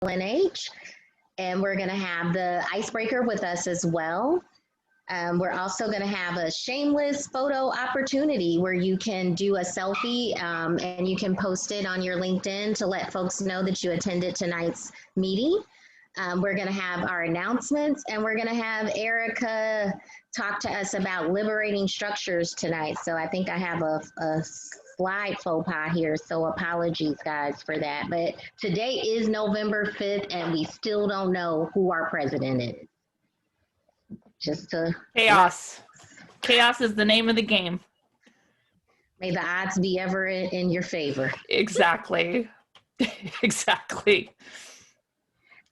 ALNH, and we're going to have the icebreaker with us as well. We're also going to have a shameless photo opportunity where you can do a selfie and you can post it on your LinkedIn to let folks know that you attended tonight's meeting. We're going to have our announcements, and we're going to have Erica talk to us about liberating structures tonight. So I think I have a slide faux pas here, so apologies guys for that. But today is November 5th, and we still don't know who our president is. Just to chaos. Chaos is the name of the game. May the odds be ever in your favor. Exactly. Exactly.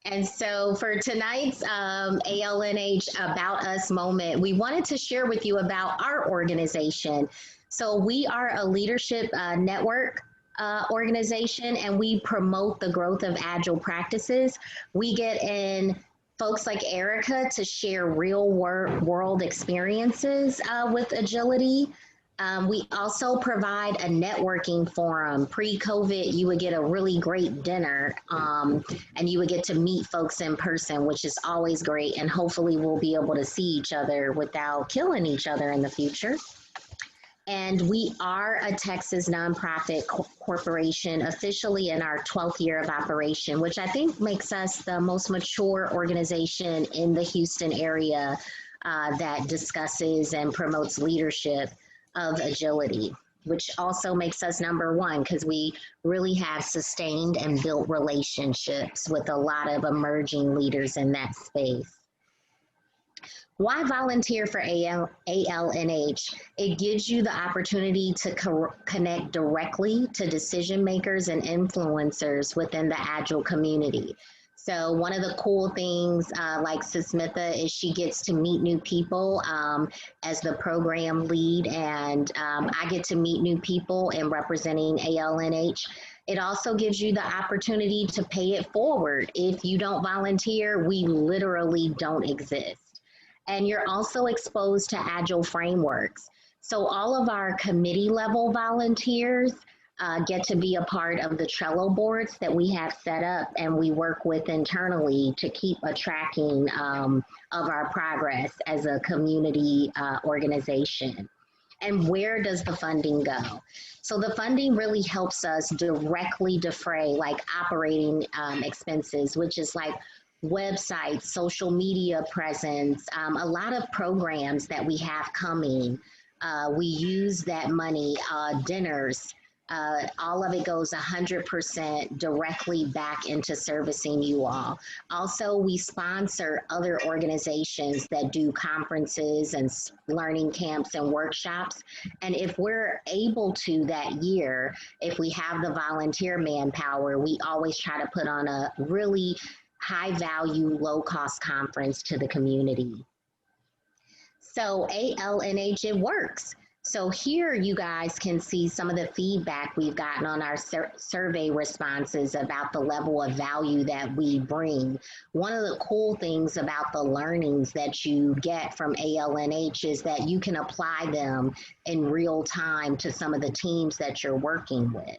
And so for tonight's ALNH About Us moment, we wanted to share with you about our organization. So we are a leadership network organization, and we promote the growth of Agile practices. We get in folks like Erica to share real world experiences with agility. We also provide a networking forum. Pre-COVID, you would get a really great dinner and you would get to meet folks in person, which is always great. And hopefully we'll be able to see each other without killing each other in the future. And we are a Texas nonprofit corporation, officially in our 12th year of operation, which I think makes us the most mature organization in the Houston area that discusses and promotes leadership of agility, which also makes us #1 because we really have sustained and built relationships with a lot of emerging leaders in that space. Why volunteer for ALNH? It gives you the opportunity to connect directly to decision makers and influencers within the Agile community. So one of the cool things, like Susmitha, is she gets to meet new people as the program lead, and I get to meet new people in representing ALNH. It also gives you the opportunity to pay it forward. If you don't volunteer, we literally don't exist. And you're also exposed to Agile frameworks. So all of our committee level volunteers get to be a part of the Trello boards that we have set up, and we work with internally to keep a tracking of our progress as a community organization. And where does the funding go? So the funding really helps us directly defray like operating expenses, which is like websites, social media presence, a lot of programs that we have coming. We use that money, dinners, all of it goes 100% directly back into servicing you all. Also, we sponsor other organizations that do conferences and learning camps and workshops. And if we're able to that year, if we have the volunteer manpower, we always try to put on a really high value, low cost conference to the community. So ALNH, it works. So here you guys can see some of the feedback we've gotten on our survey responses about the level of value that we bring. One of the cool things about the learnings that you get from ALNH is that you can apply them in real time to some of the teams that you're working with.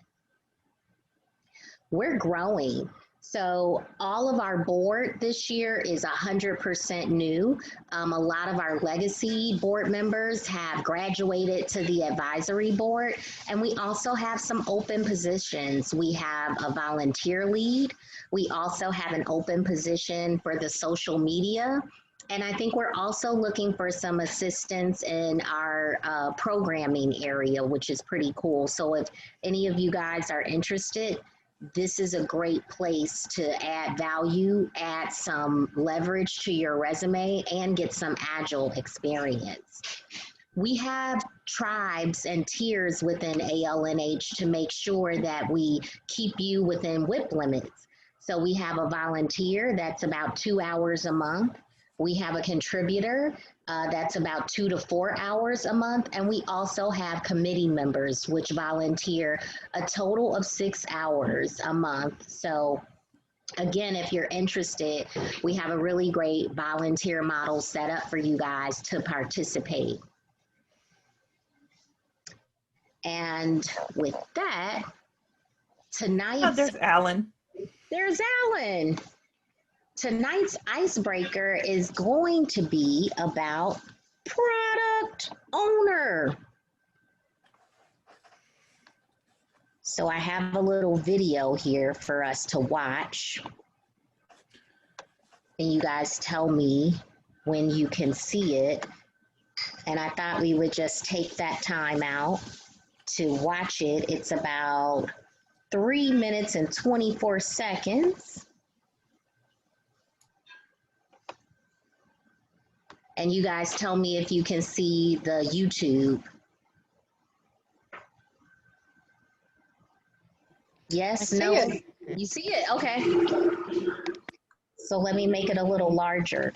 We're growing. So all of our board this year is 100% new. A lot of our legacy board members have graduated to the advisory board, and we also have some open positions. We have a volunteer lead. We also have an open position for the social media. And I think we're also looking for some assistance in our programming area, which is pretty cool. So if any of you guys are interested, this is a great place to add value, add some leverage to your resume, and get some Agile experience. We have tribes and tiers within ALNH to make sure that we keep you within WIP limits. So we have a volunteer that's about 2 hours a month. We have a contributor that's about 2 to 4 hours a month. And we also have committee members, which volunteer a total of 6 hours a month. So again, if you're interested, we have a really great volunteer model set up for you guys to participate. And with that, tonight's... Oh, there's Alan. There's Alan. Tonight's icebreaker is going to be about product owner. So I have a little video here for us to watch. And you guys tell me when you can see it. And I thought we would just take that time out to watch it. It's about 3 minutes and 24 seconds. And you guys tell me if you can see the YouTube. Yes, no? It. You see it? Okay. So let me make it a little larger.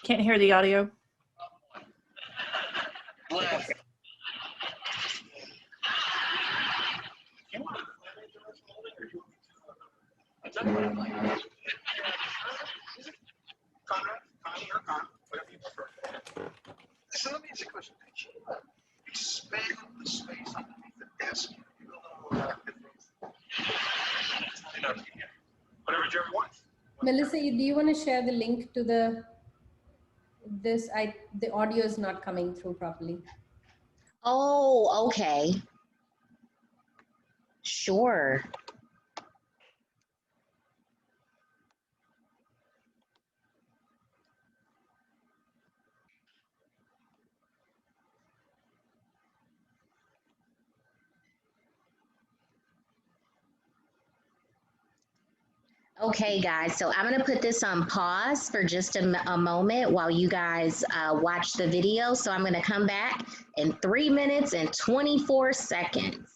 Can't hear the audio. Left. So let me ask you a question. Expand the space underneath the desk. Whatever Jerry wants. Melissa, do you want to share the link to the audio is not coming through properly. Oh, okay. Sure. Okay, guys, so I'm going to put this on pause for just a moment while you guys watch the video. So I'm going to come back in 3 minutes and 24 seconds.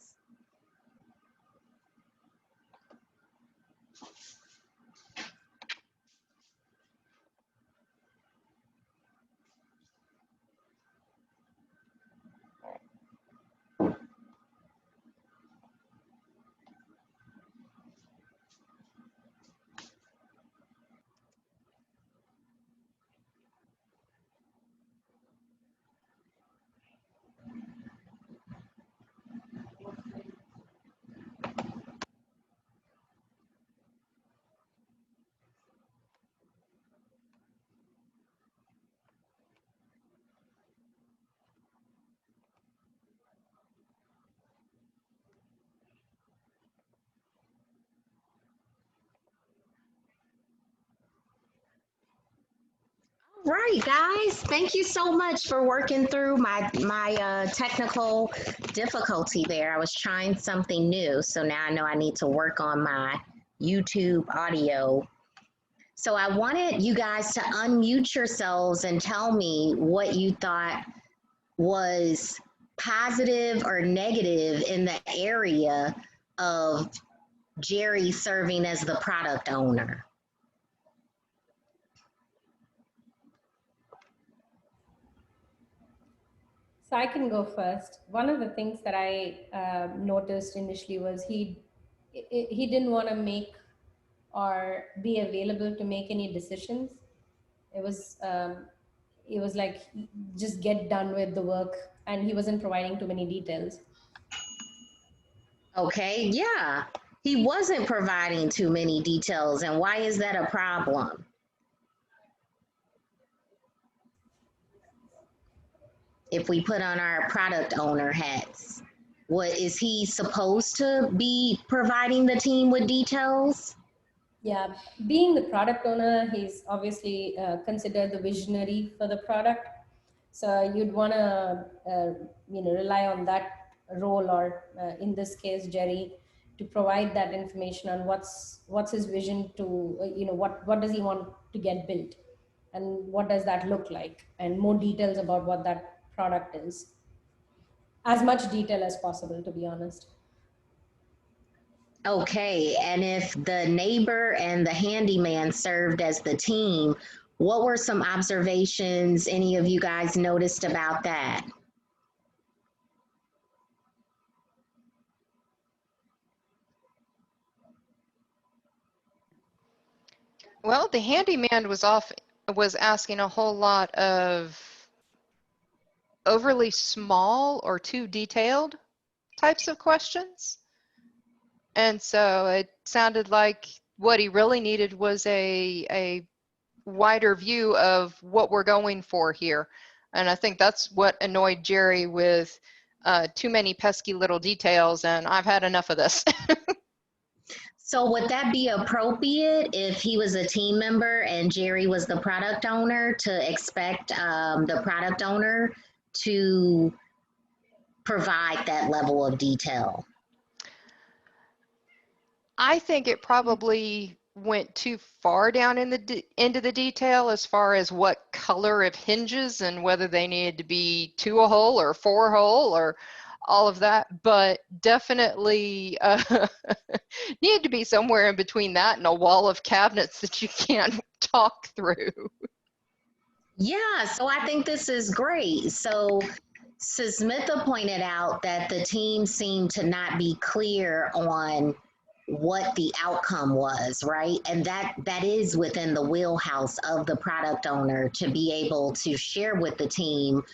Right, guys. Thank you so much for working through my technical difficulty there. I was trying something new, so now I know I need to work on my YouTube audio. So I wanted you guys to unmute yourselves and tell me what you thought was positive or negative in the area of Jerry serving as the product owner. So I can go first. One of the things that I noticed initially was he didn't want to make or be available to make any decisions. It was like just get done with the work, and he wasn't providing too many details. Okay, yeah. He wasn't providing too many details, and why is that a problem? If we put on our product owner hats, what is he supposed to be providing the team with details? Yeah, being the product owner, he's obviously considered the visionary for the product. So you'd want to, rely on that role, or in this case, Jerry, to provide that information on what's his vision to, what does he want to get built, and what does that look like, and more details about what that product is. As much detail as possible, to be honest. Okay, and if the neighbor and the handyman served as the team, what were some observations any of you guys noticed about that? Well, the handyman was asking a whole lot of overly small or too detailed types of questions. And so it sounded like what he really needed was a wider view of what we're going for here. And I think that's what annoyed Jerry with too many pesky little details, and I've had enough of this. So would that be appropriate if he was a team member and Jerry was the product owner to expect the product owner to provide that level of detail? I think it probably went too far down in into the detail as far as what color of hinges and whether they needed to be 2 a hole or 4 a hole or all of that, but definitely needed to be somewhere in between that and a wall of cabinets that you can't talk through. Yeah, so I think this is great. So Smitha pointed out that the team seemed to not be clear on what the outcome was, right? And that is within the wheelhouse of the product owner to be able to share with the team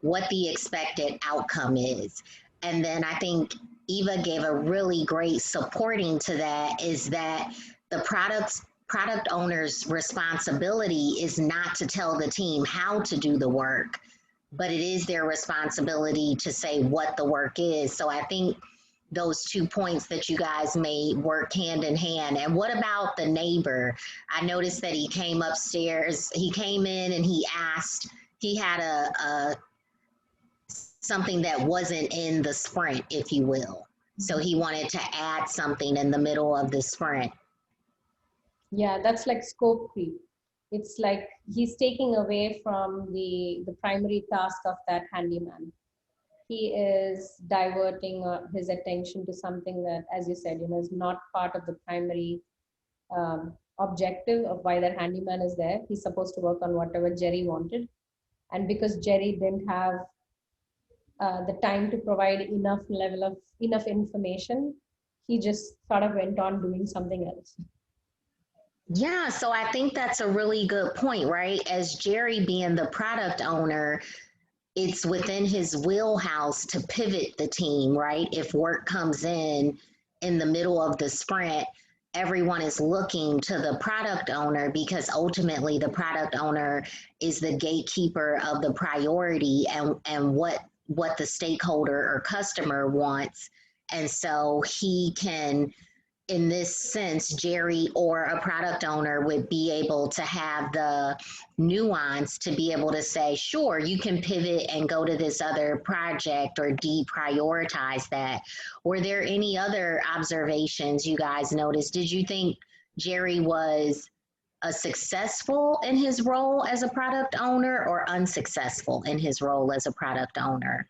what the expected outcome is. And then I think Eva gave a really great supporting to that, is that the product owner's responsibility is not to tell the team how to do the work, but it is their responsibility to say what the work is. So I think those 2 points that you guys made work hand in hand. And what about the neighbor? I noticed that he came upstairs, he came in and he asked, he had a something that wasn't in the sprint, if you will. So he wanted to add something in the middle of the sprint. Yeah, that's like scope creep. It's like he's taking away from the primary task of that handyman. He is diverting his attention to something that, as you said, is not part of the primary objective of why that handyman is there. He's supposed to work on whatever Jerry wanted. And because Jerry didn't have the time to provide enough information, he just sort of went on doing something else. Yeah, so I think that's a really good point, right? As Jerry being the product owner, it's within his wheelhouse to pivot the team, right? If work comes in the middle of the sprint, everyone is looking to the product owner because ultimately the product owner is the gatekeeper of the priority and what the stakeholder or customer wants. And so he can, in this sense, Jerry or a product owner would be able to have the nuance to be able to say, sure, you can pivot and go to this other project or deprioritize that. Were there any other observations you guys noticed? Did you think Jerry was successful in his role as a product owner or unsuccessful in his role as a product owner?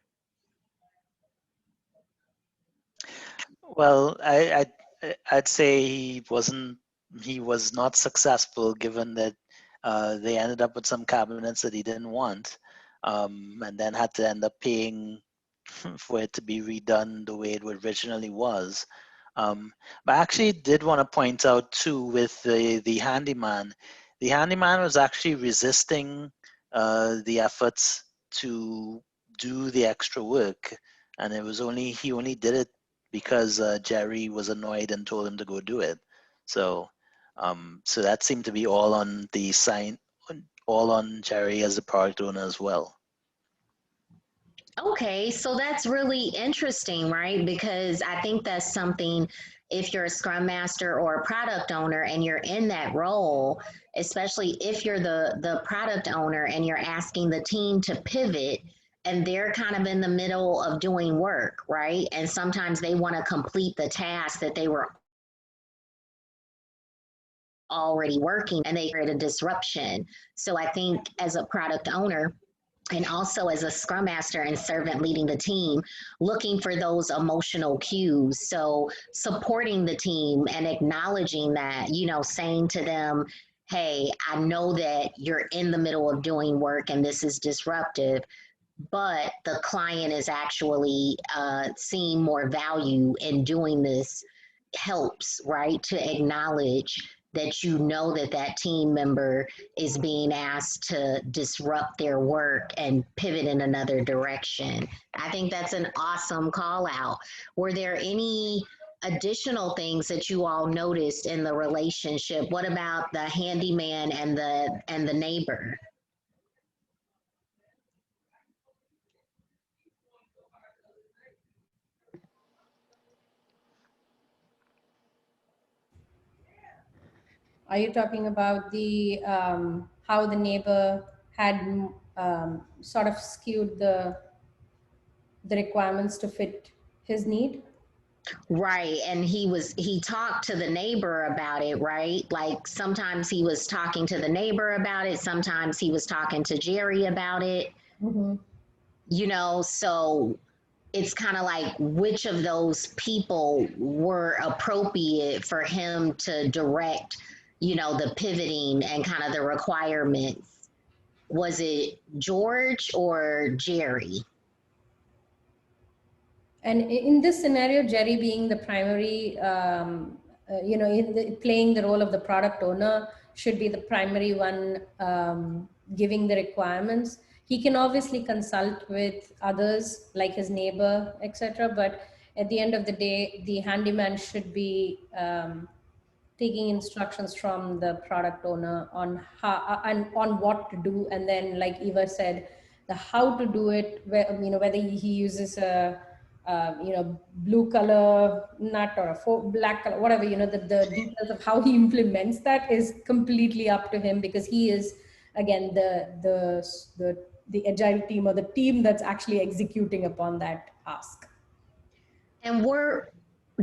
Well, I'd say he was not successful, given that they ended up with some cabinets that he didn't want, and then had to end up paying for it to be redone the way it originally was. But I actually did want to point out too, with the handyman was actually resisting the efforts to do the extra work, and he only did it because Jerry was annoyed and told him to go do it. So that seemed to be all on Jerry as the product owner as well. Okay, so that's really interesting, right? Because I think that's something, if you're a scrum master or a product owner and you're in that role, especially if you're the product owner and you're asking the team to pivot and they're kind of in the middle of doing work, right? And sometimes they want to complete the task that they were already working and they create a disruption. So I think as a product owner, and also as a scrum master and servant leading the team, looking for those emotional cues. So supporting the team and acknowledging that, saying to them, hey, I know that you're in the middle of doing work and this is disruptive, but the client is actually seeing more value in doing this helps, right? To acknowledge that you know that that team member is being asked to disrupt their work and pivot in another direction. I think that's an awesome call out. Were there any additional things that you all noticed in the relationship? What about the handyman and the neighbor? Are you talking about the how the neighbor had sort of skewed the requirements to fit his need? Right. And he talked to the neighbor about it, right? Like sometimes he was talking to the neighbor about it, sometimes he was talking to Jerry about it, Mm-hmm. you know, so it's kind of like which of those people were appropriate for him to direct, you know, the pivoting and kind of the requirements. Was it George or Jerry? And in this scenario, Jerry being the primary, playing the role of the product owner, should be the primary one giving the requirements. He can obviously consult with others like his neighbor, etc. But at the end of the day, the handyman should be taking instructions from the product owner on how and on what to do, and then like Eva said, the how to do it, whether he uses a blue color nut or a black color, whatever, the details of how he implements that is completely up to him, because he is again the agile team, or the team that's actually executing upon that ask. And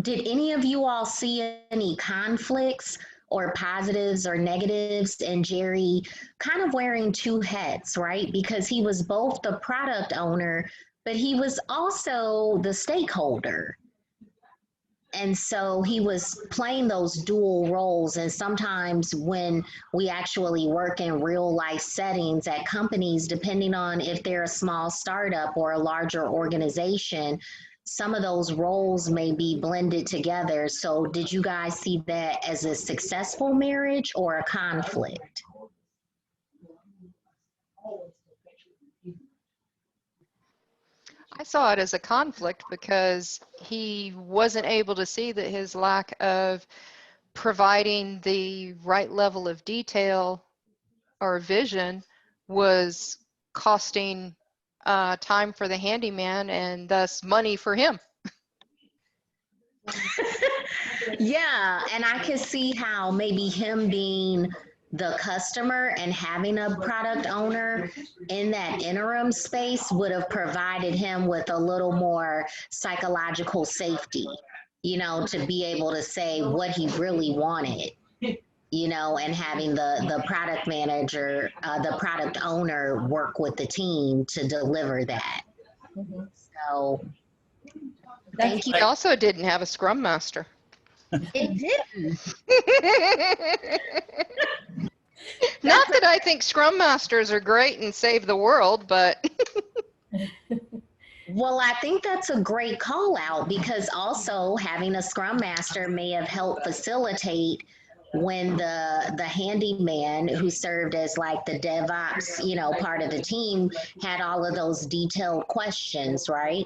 did any of you all see any conflicts or positives or negatives in Jerry kind of wearing two hats, right? Because he was both the product owner, but he was also the stakeholder. And so he was playing those dual roles. And sometimes when we actually work in real life settings at companies, depending on if they're a small startup or a larger organization, some of those roles may be blended together. So did you guys see that as a successful marriage or a conflict? I saw it as a conflict because he wasn't able to see that his lack of providing the right level of detail or vision was costing time for the handyman and thus money for him. Yeah, and I could see how maybe him being the customer and having a product owner in that interim space would have provided him with a little more psychological safety, you know, to be able to say what he really wanted, you know, and having the product manager, the product owner work with the team to deliver that. Mm-hmm. So thank you. He also didn't have a scrum master. It didn't. Not that I think scrum masters are great and save the world, but Well, I think that's a great call out, because also having a scrum master may have helped facilitate when the handyman who served as like the DevOps, you know, part of the team had all of those detailed questions, right?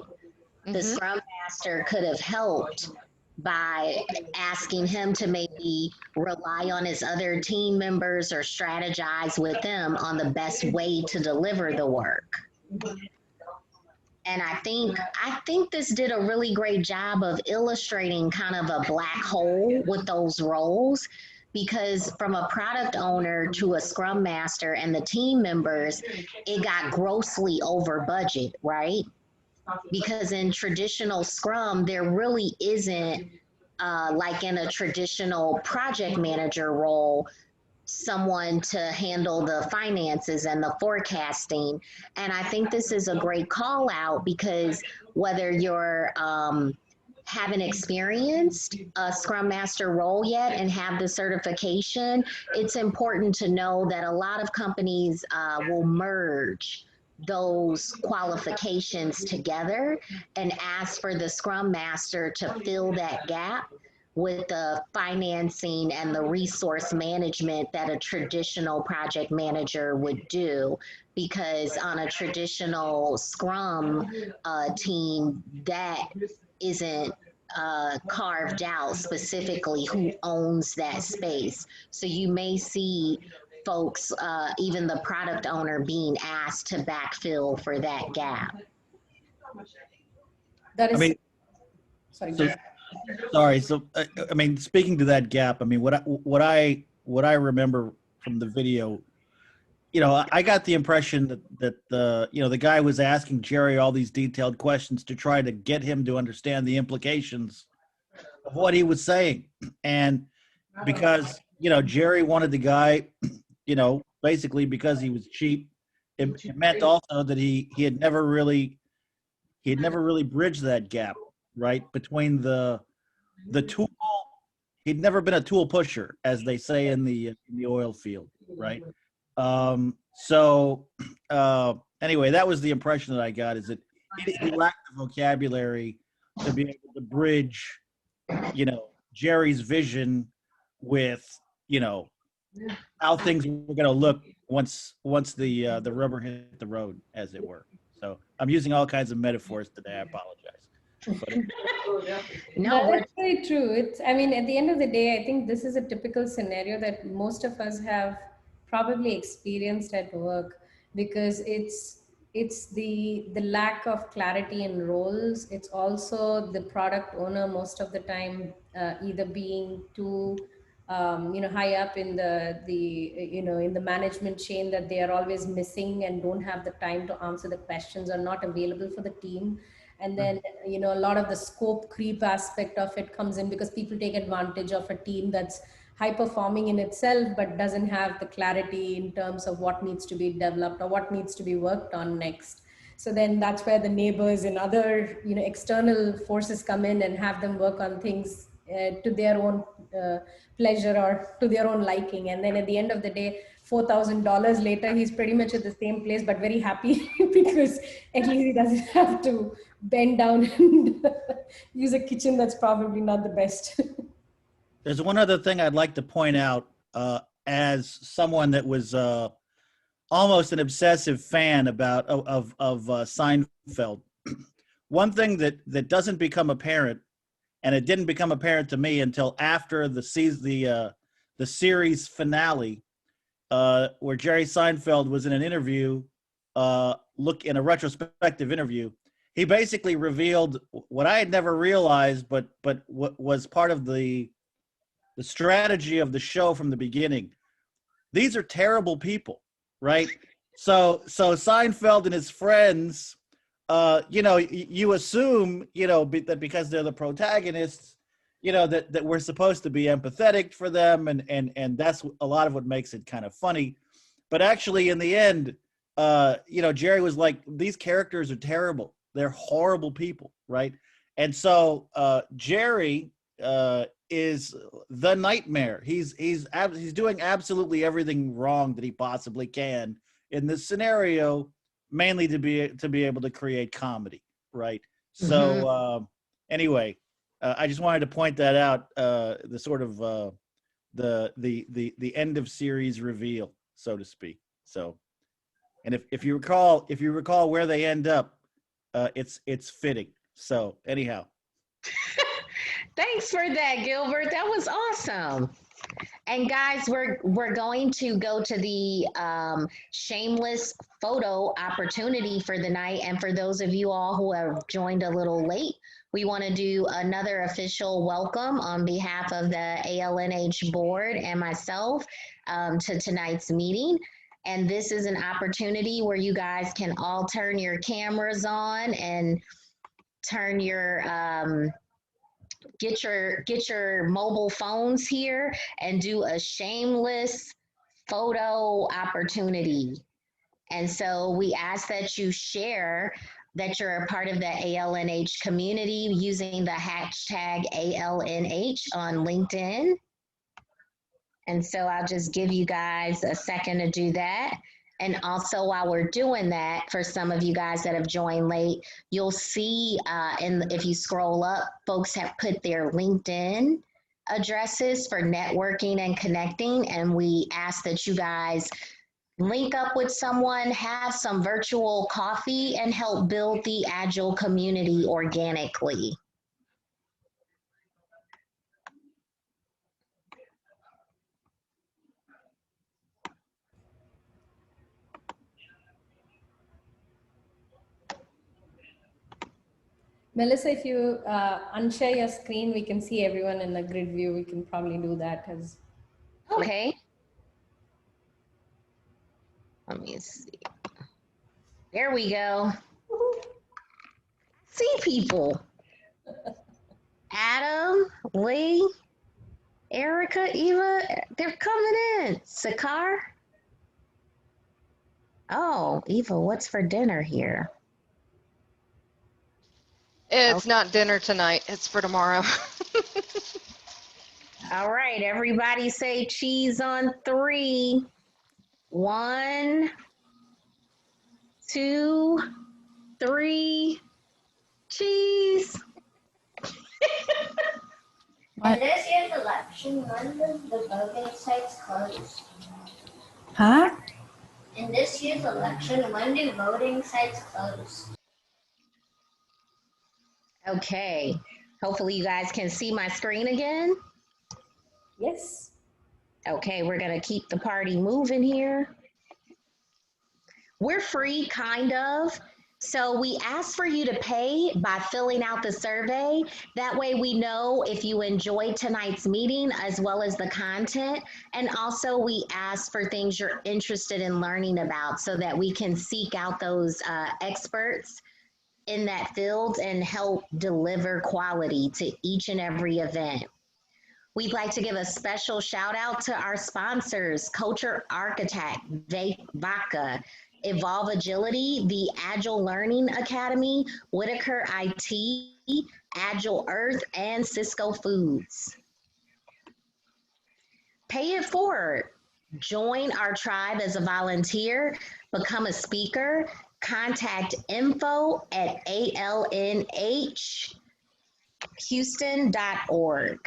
The scrum master could have helped by asking him to maybe rely on his other team members or strategize with them on the best way to deliver the work. And I think this did a really great job of illustrating kind of a black hole with those roles, because from a product owner to a scrum master and the team members, it got grossly over budget, right? Because in traditional Scrum, there really isn't, like in a traditional project manager role, someone to handle the finances and the forecasting. And I think this is a great call out, because whether you're haven't experienced a Scrum Master role yet and have the certification, it's important to know that a lot of companies will merge those qualifications together and ask for the Scrum Master to fill that gap with the financing and the resource management that a traditional project manager would do, because on a traditional Scrum team, that isn't carved out specifically who owns that space. So you may see folks, even the product owner, being asked to backfill for that gap. That is, I mean, sorry. so sorry. So I mean, speaking to that gap, I mean, what I remember from the video, you know, I got the impression that the, you know, the guy was asking Jerry all these detailed questions to try to get him to understand the implications of what he was saying, and because, you know, Jerry wanted the guy, you know, basically because he was cheap. It meant also that he had never really bridged that gap, right, between the tool. He'd never been a tool pusher, as they say in the oil field, right? So anyway, that was the impression that I got, is that he lacked the vocabulary to be able to bridge, you know, Jerry's vision with, you know, how things were going to look once the rubber hit the road, as it were. So I'm using all kinds of metaphors today. I apologize. But, No, That's very true. It's, I mean, at the end of the day, I think this is a typical scenario that most of us have probably experienced at work, because it's the lack of clarity in roles. It's also the product owner most of the time either being too you know, high up in the you know, in the management chain, that they are always missing and don't have the time to answer the questions, or not available for the team. And then, you know, a lot of the scope creep aspect of it comes in, because people take advantage of a team that's high performing in itself but doesn't have the clarity in terms of what needs to be developed or what needs to be worked on next. So then that's where the neighbors and other, you know, external forces come in and have them work on things to their own pleasure or to their own liking. And then at the end of the day, $4,000 later, he's pretty much at the same place, but very happy because at least he doesn't have to bend down and use a kitchen that's probably not the best. there's one other thing I'd like to point out, as someone that was almost an obsessive fan of Seinfeld. One thing that doesn't become apparent, and it didn't become apparent to me until after the series finale, where Jerry Seinfeld was in an interview, in a retrospective interview. He basically revealed what I had never realized, but what was part of the strategy of the show from the beginning. These are terrible people, right? So Seinfeld and his friends, you know, you assume, you know, that because they're the protagonists, you know, that we're supposed to be empathetic for them, and that's a lot of what makes it kind of funny. But actually, in the end, you know, Jerry was like, these characters are terrible. They're horrible people, right? And so Jerry is the nightmare. He's doing absolutely everything wrong that he possibly can in this scenario, mainly to be able to create comedy, right? So anyway, I just wanted to point that out, the sort of the end of series reveal, so to speak. So, and if you recall where they end up, it's fitting. So anyhow. thanks for that, Gilbert. That was awesome. And guys, we're going to go to the shameless photo opportunity for the night. And for those of you all who have joined a little late, we want to do another official welcome on behalf of the ALNH board and myself to tonight's meeting. And this is an opportunity where you guys can all turn your cameras on and turn your get your mobile phones here and do a shameless photo opportunity. And so we ask that you share that you're a part of the ALNH community using the hashtag ALNH on LinkedIn. And so I'll just give you guys a second to do that. And also, while we're doing that, for some of you guys that have joined late, you'll see, if you scroll up, folks have put their LinkedIn addresses for networking and connecting. And we ask that you guys link up with someone, have some virtual coffee, and help build the Agile community organically. Melissa, if you unshare your screen, we can see everyone in the grid view. We can probably do that as. Okay. Let me see. There we go. See people. Adam, Lee, Erica, Eva, they're coming in. Sakar. Oh, Eva, what's for dinner here? It's not dinner tonight. It's for tomorrow. All right, everybody say cheese on 3. 1, 2, 3. Cheese. In this year's election, when does the voting sites close? Huh? In this year's election, when do voting sites close? Okay. Hopefully you guys can see my screen again. Yes. Okay, we're going to keep the party moving here. We're free, kind of. So we ask for you to pay by filling out the survey. That way we know if you enjoyed tonight's meeting as well as the content. And also we ask for things you're interested in learning about so that we can seek out those experts in that field and help deliver quality to each and every event. We'd like to give a special shout out to our sponsors, Culture Architect, Vaca, Evolve Agility, the Agile Learning Academy, Whitaker IT, Agile Earth, and Cisco Foods. Pay it forward. Join our tribe as a volunteer, become a speaker, contact info@alnhhouston.org.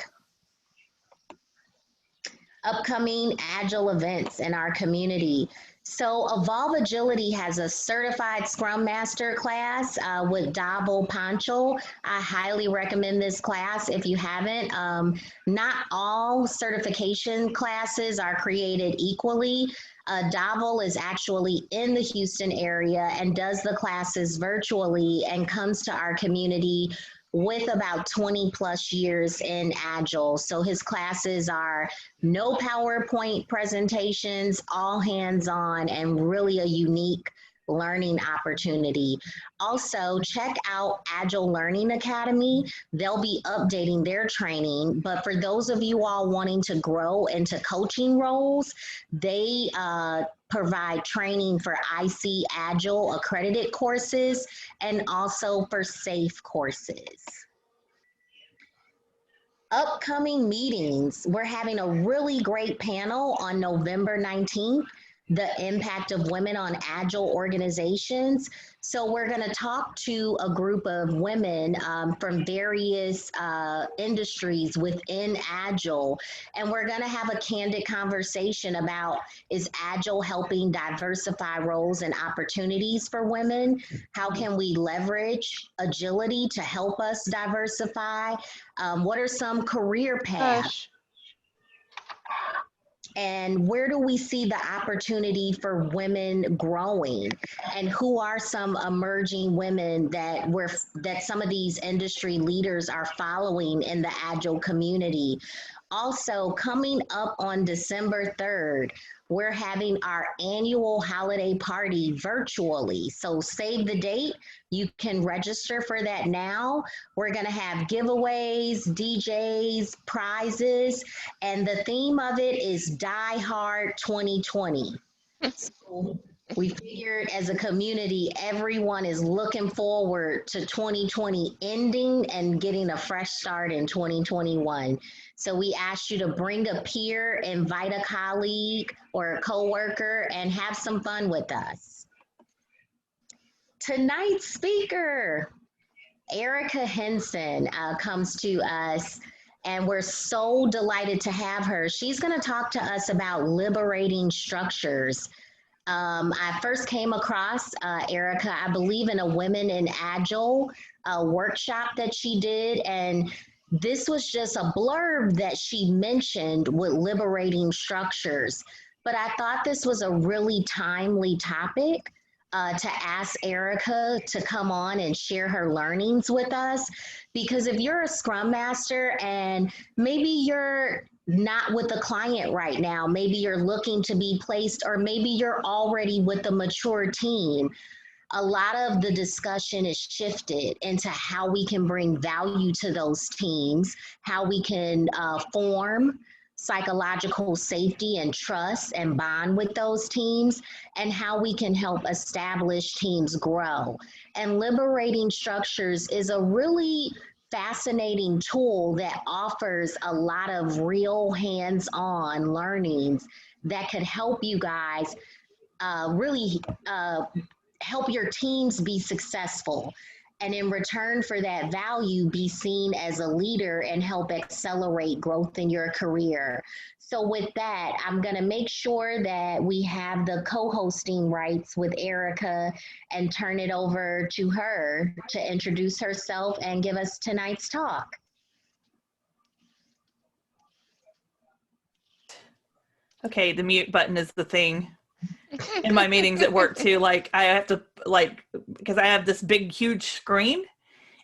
Upcoming Agile events in our community. So Evolve Agility has a certified Scrum Master class with Dabo Pancho. I highly recommend this class if you haven't. Not all certification classes are created equally. Dabo is actually in the Houston area and does the classes virtually and comes to our community with about 20 plus years in Agile. So his classes are no PowerPoint presentations, all hands-on, and really a unique learning opportunity. Also, check out Agile Learning Academy. They'll be updating their training, but for those of you all wanting to grow into coaching roles, they provide training for IC Agile accredited courses and also for SAFE courses. Upcoming meetings, we're having a really great panel on November 19th, the impact of women on Agile organizations. So we're going to talk to a group of women from various industries within Agile, and we're going to have a candid conversation about, is Agile helping diversify roles and opportunities for women? How can we leverage agility to help us diversify? What are some career paths? And where do we see the opportunity for women growing? And who are some emerging women that some of these industry leaders are following in the Agile community? Also, coming up on December 3rd, we're having our annual holiday party virtually. So save the date. You can register for that now. We're going to have giveaways, DJs, prizes, and the theme of it is Die Hard 2020. So we figured as a community, everyone is looking forward to 2020 ending and getting a fresh start in 2021. So we asked you to bring a peer, invite a colleague or a coworker, and have some fun with us. Tonight's speaker, Janine Henson, comes to us, and we're so delighted to have her. She's going to talk to us about liberating structures. I first came across Erica, I believe, in a Women in Agile workshop that she did, and this was just a blurb that she mentioned with liberating structures. But I thought this was a really timely topic to ask Erica to come on and share her learnings with us. Because if you're a Scrum Master and maybe you're not with a client right now, maybe you're looking to be placed, or maybe you're already with a mature team, a lot of the discussion is shifted into how we can bring value to those teams, how we can form psychological safety and trust and bond with those teams, and how we can help establish teams grow. And liberating structures is a really fascinating tool that offers a lot of real hands-on learnings that could help you guys really help your teams be successful, and in return for that value, be seen as a leader and help accelerate growth in your career. So with that, I'm going to make sure that we have the co-hosting rights with Erica and turn it over to her to introduce herself and give us tonight's talk. Okay, the mute button is the thing in my meetings at work too. Like I have to, like, because I have this big, huge screen.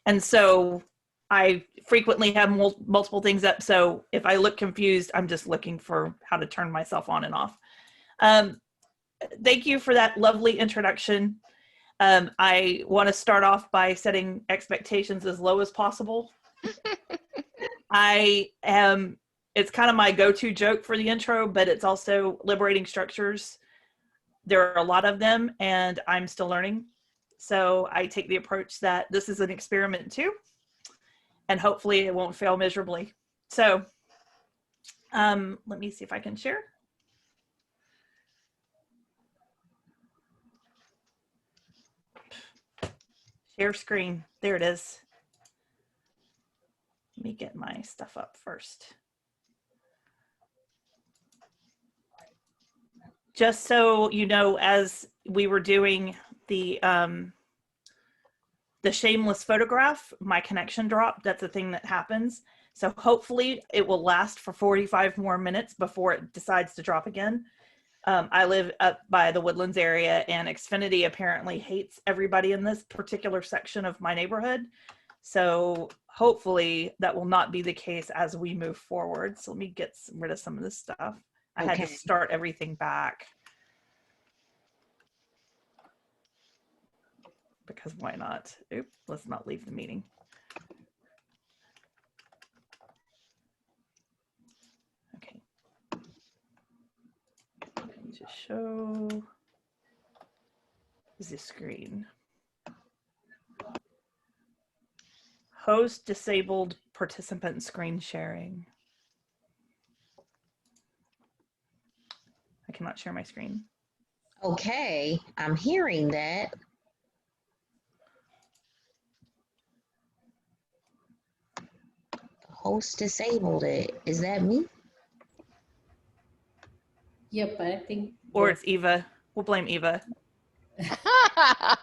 And so I frequently have multiple things up. So if I look confused, I'm just looking for how to turn myself on and off. Thank you for that lovely introduction. I want to start off by setting expectations as low as possible. It's kind of my go-to joke for the intro, but it's also liberating structures. There are a lot of them and I'm still learning. So I take the approach that this is an experiment too, and hopefully it won't fail miserably. So let me see if I can share. Share screen, there it is. Let me get my stuff up first. Just so you know, as we were doing the shameless photograph, my connection dropped. That's a thing that happens. So hopefully it will last for 45 more minutes before it decides to drop again. I live up by the Woodlands area, and Xfinity apparently hates everybody in this particular section of my neighborhood. So hopefully that will not be the case as we move forward. So let me get rid of some of this stuff. I had to start everything back. Because why not? Oops, let's not leave the meeting. Okay. Let me just show the screen. Host disabled participant screen sharing. I cannot share my screen. Okay, I'm hearing that. Host disabled it. Is that me? Yep, I think. Or it's Eva. We'll blame Eva. I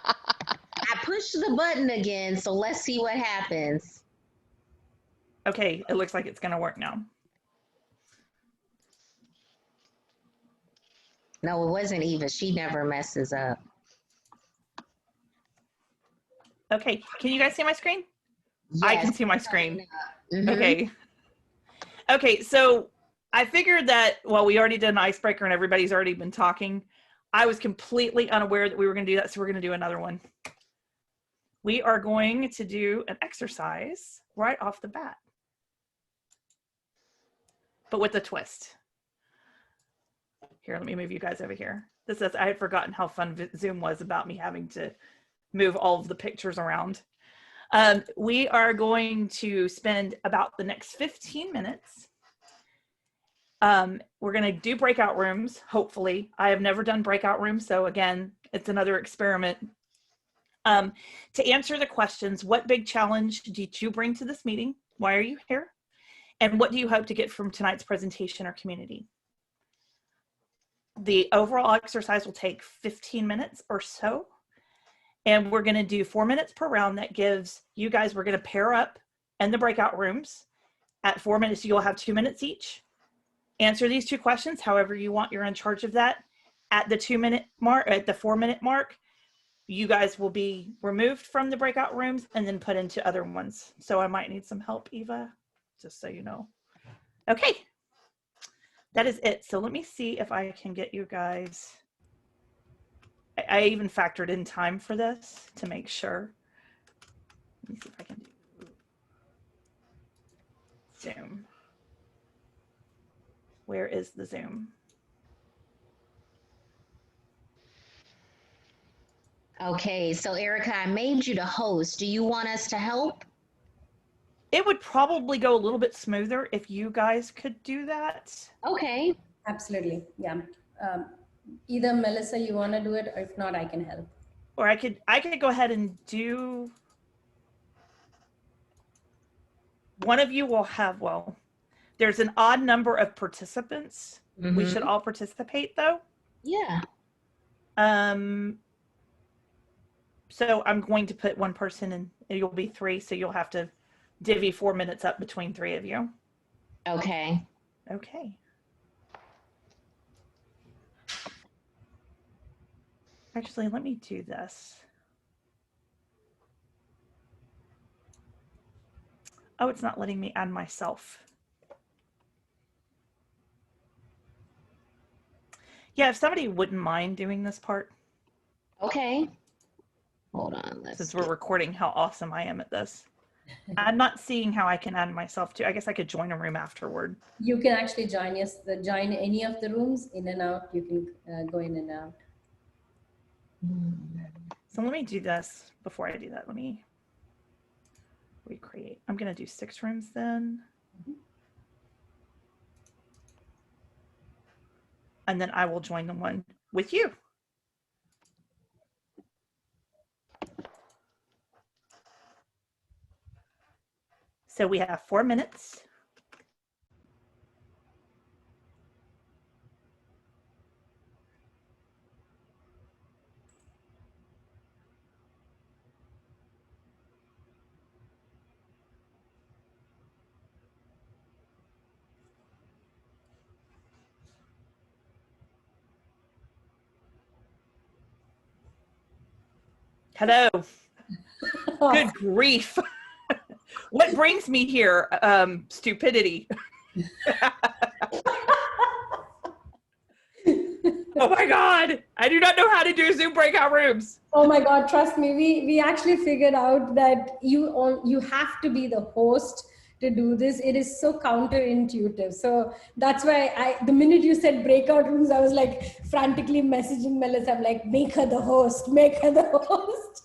pushed the button again, so let's see what happens. Okay, it looks like it's going to work now. No, it wasn't Eva. She never messes up. Okay, can you guys see my screen? Yes. I can see my screen. Mm-hmm. Okay. Okay, so I figured that, well, we already did an icebreaker and everybody's already been talking. I was completely unaware that we were going to do that, so we're going to do another one. We are going to do an exercise right off the bat, but with a twist. Here, let me move you guys over here. This is, I had forgotten how fun Zoom was about me having to move all of the pictures around. We are going to spend about the next 15 minutes. We're going to do breakout rooms, hopefully. I have never done breakout rooms, so again, it's another experiment. To answer the questions, what big challenge did you bring to this meeting? Why are you here? And what do you hope to get from tonight's presentation or community? The overall exercise will take 15 minutes or so. And we're going to do 4 minutes per round. That gives you guys, we're going to pair up in the breakout rooms. At 4 minutes, you'll have 2 minutes each. Answer these 2 questions however you want. You're in charge of that. At the 2 minute mark, at the 4 minute mark, you guys will be removed from the breakout rooms and then put into other ones. So I might need some help, Eva, just so you know. Okay, that is it. So let me see if I can get you guys. I even factored in time for this to make sure. Let me see if I can do Zoom. Where is the Zoom? Okay, so Erica, I made you the host. Do you want us to help? It would probably go a little bit smoother if you guys could do that. Okay. Absolutely. Yeah. Either Melissa, you want to do it, or if not, I can help. Or I could go ahead and do. One of you will have, well, there's an odd number of participants. Mm-hmm. We should all participate though. Yeah. So I'm going to put one person in, you'll be 3, so you'll have to divvy 4 minutes up between 3 of you. Okay. Okay. Actually, let me do this. Oh, it's not letting me add myself. Yeah, if somebody wouldn't mind doing this part. Okay. Hold on. Since we're recording how awesome I am at this. I'm not seeing how I can add myself to. I guess I could join a room afterward. You can actually join join any of the rooms in and out. You can go in and out. So let me do this before I do that. Let me recreate. I'm going to do 6 rooms then. And then I will join the one with you. So we have 4 minutes. Hello. Good grief. What brings me here? Stupidity. Oh my God. I do not know how to do Zoom breakout rooms. Oh my God, trust me. We actually figured out that you have to be the host to do this. It is so counterintuitive. So that's why the minute you said breakout rooms, I was like frantically messaging Melissa. I'm like, make her the host, make her the host.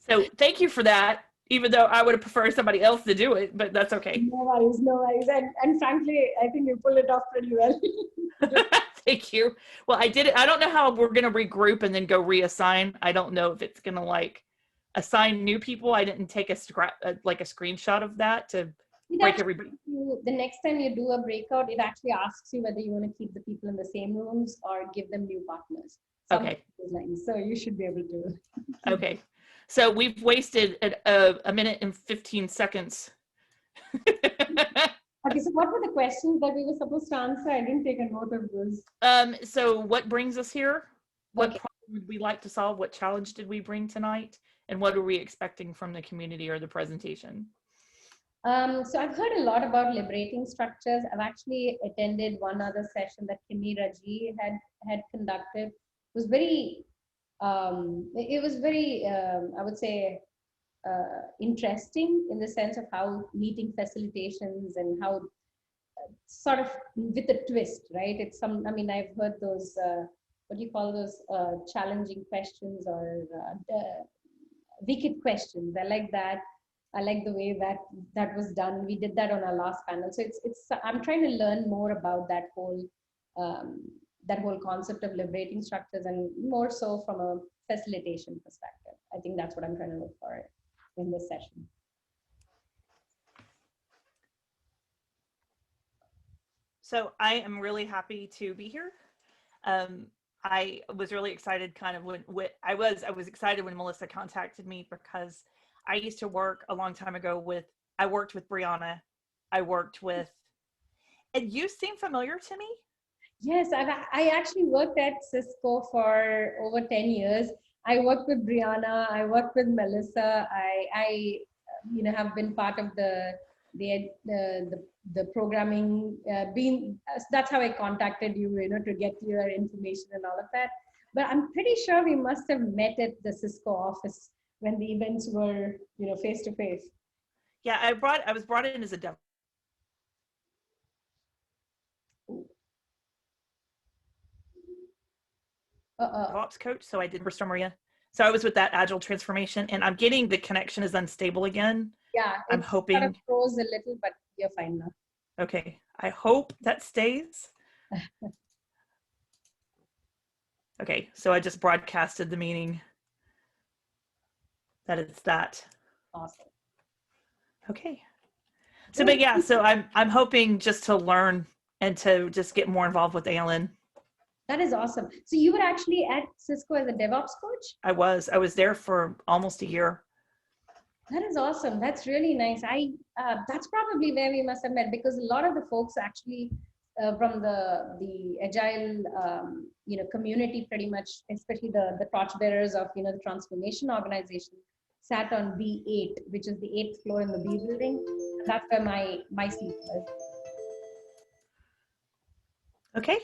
So thank you for that, even though I would have preferred somebody else to do it, but that's okay. No worries, no worries. And frankly, I think you pulled it off pretty well. Thank you. Well, I did it. I don't know how we're going to regroup and then go reassign. I don't know if it's going to like assign new people. I didn't take a screenshot of that to break everybody. The next time you do a breakout, it actually asks you whether you want to keep the people in the same rooms or give them new partners. Okay. So you should be able to. Okay. So we've wasted a minute and 15 seconds. Okay, so what were the questions that we were supposed to answer? I didn't take a note of those. So what brings us here? What Okay. problem would we like to solve? What challenge did we bring tonight? And what are we expecting from the community or the presentation? So I've heard a lot about liberating structures. I've actually attended one other session that Kimi Raji had conducted. It was very, I would say, interesting in the sense of how meeting facilitations and how sort of with a twist, right? It's I mean, I've heard those, what do you call those, challenging questions or wicked questions. I like that. I like the way that was done. We did that on our last panel. So I'm trying to learn more about that whole concept of liberating structures, and more so from a facilitation perspective. I think that's what I'm trying to look for in this session. So I am really happy to be here. I was really excited kind of when I was excited when Melissa contacted me, because I used to work a long time ago I worked with Brianna. I worked with, and you seem familiar to me. Yes, I actually worked at Cisco for over 10 years. I worked with Brianna, I worked with Melissa. I have been part of the programming, that's how I contacted you, to get your information and all of that. But I'm pretty sure we must have met at the Cisco office when the events were, face to face. Yeah, I was brought in as a DevOps coach, so I did Restore Maria. So I was with that Agile transformation, and I'm getting the connection is unstable again. Yeah, I'm hoping kind of froze a little, but you're fine now. Okay, I hope that stays. Okay, so I just broadcasted the meeting that it's that. Awesome. Okay. So, but yeah, so I'm hoping just to learn and to just get more involved with ALN. That is awesome. So you were actually at Cisco as a DevOps coach? I was there for almost a year. That is awesome. That's really nice. That's probably where we must have met, because a lot of the folks actually from the Agile community, pretty much, especially the torchbearers of the transformation organization, sat on B8, which is the 8th floor in the B building. And that's where my seat was. Okay.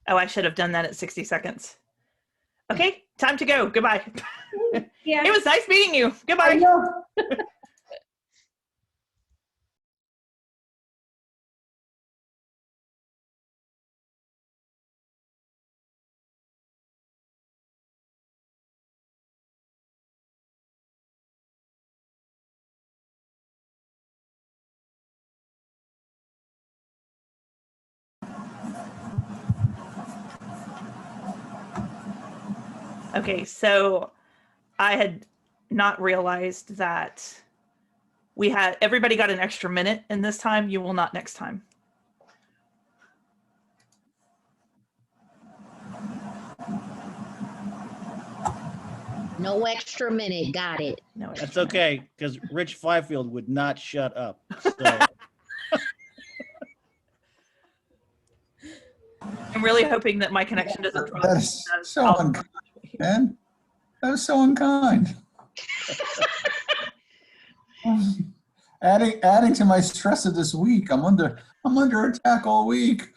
Oh, I should have done that at 60 seconds. Okay, time to go. Goodbye. Yeah. It was nice meeting you. Goodbye. I know. Okay, so I had not realized that everybody got an extra minute, and this time you will not next time. No extra minute. Got it. No, That's okay, because Rich Fifield would not shut up. So. I'm really hoping that my connection doesn't drop. That is so unkind, man. That was so unkind. adding to my stress of this week. I'm under attack all week.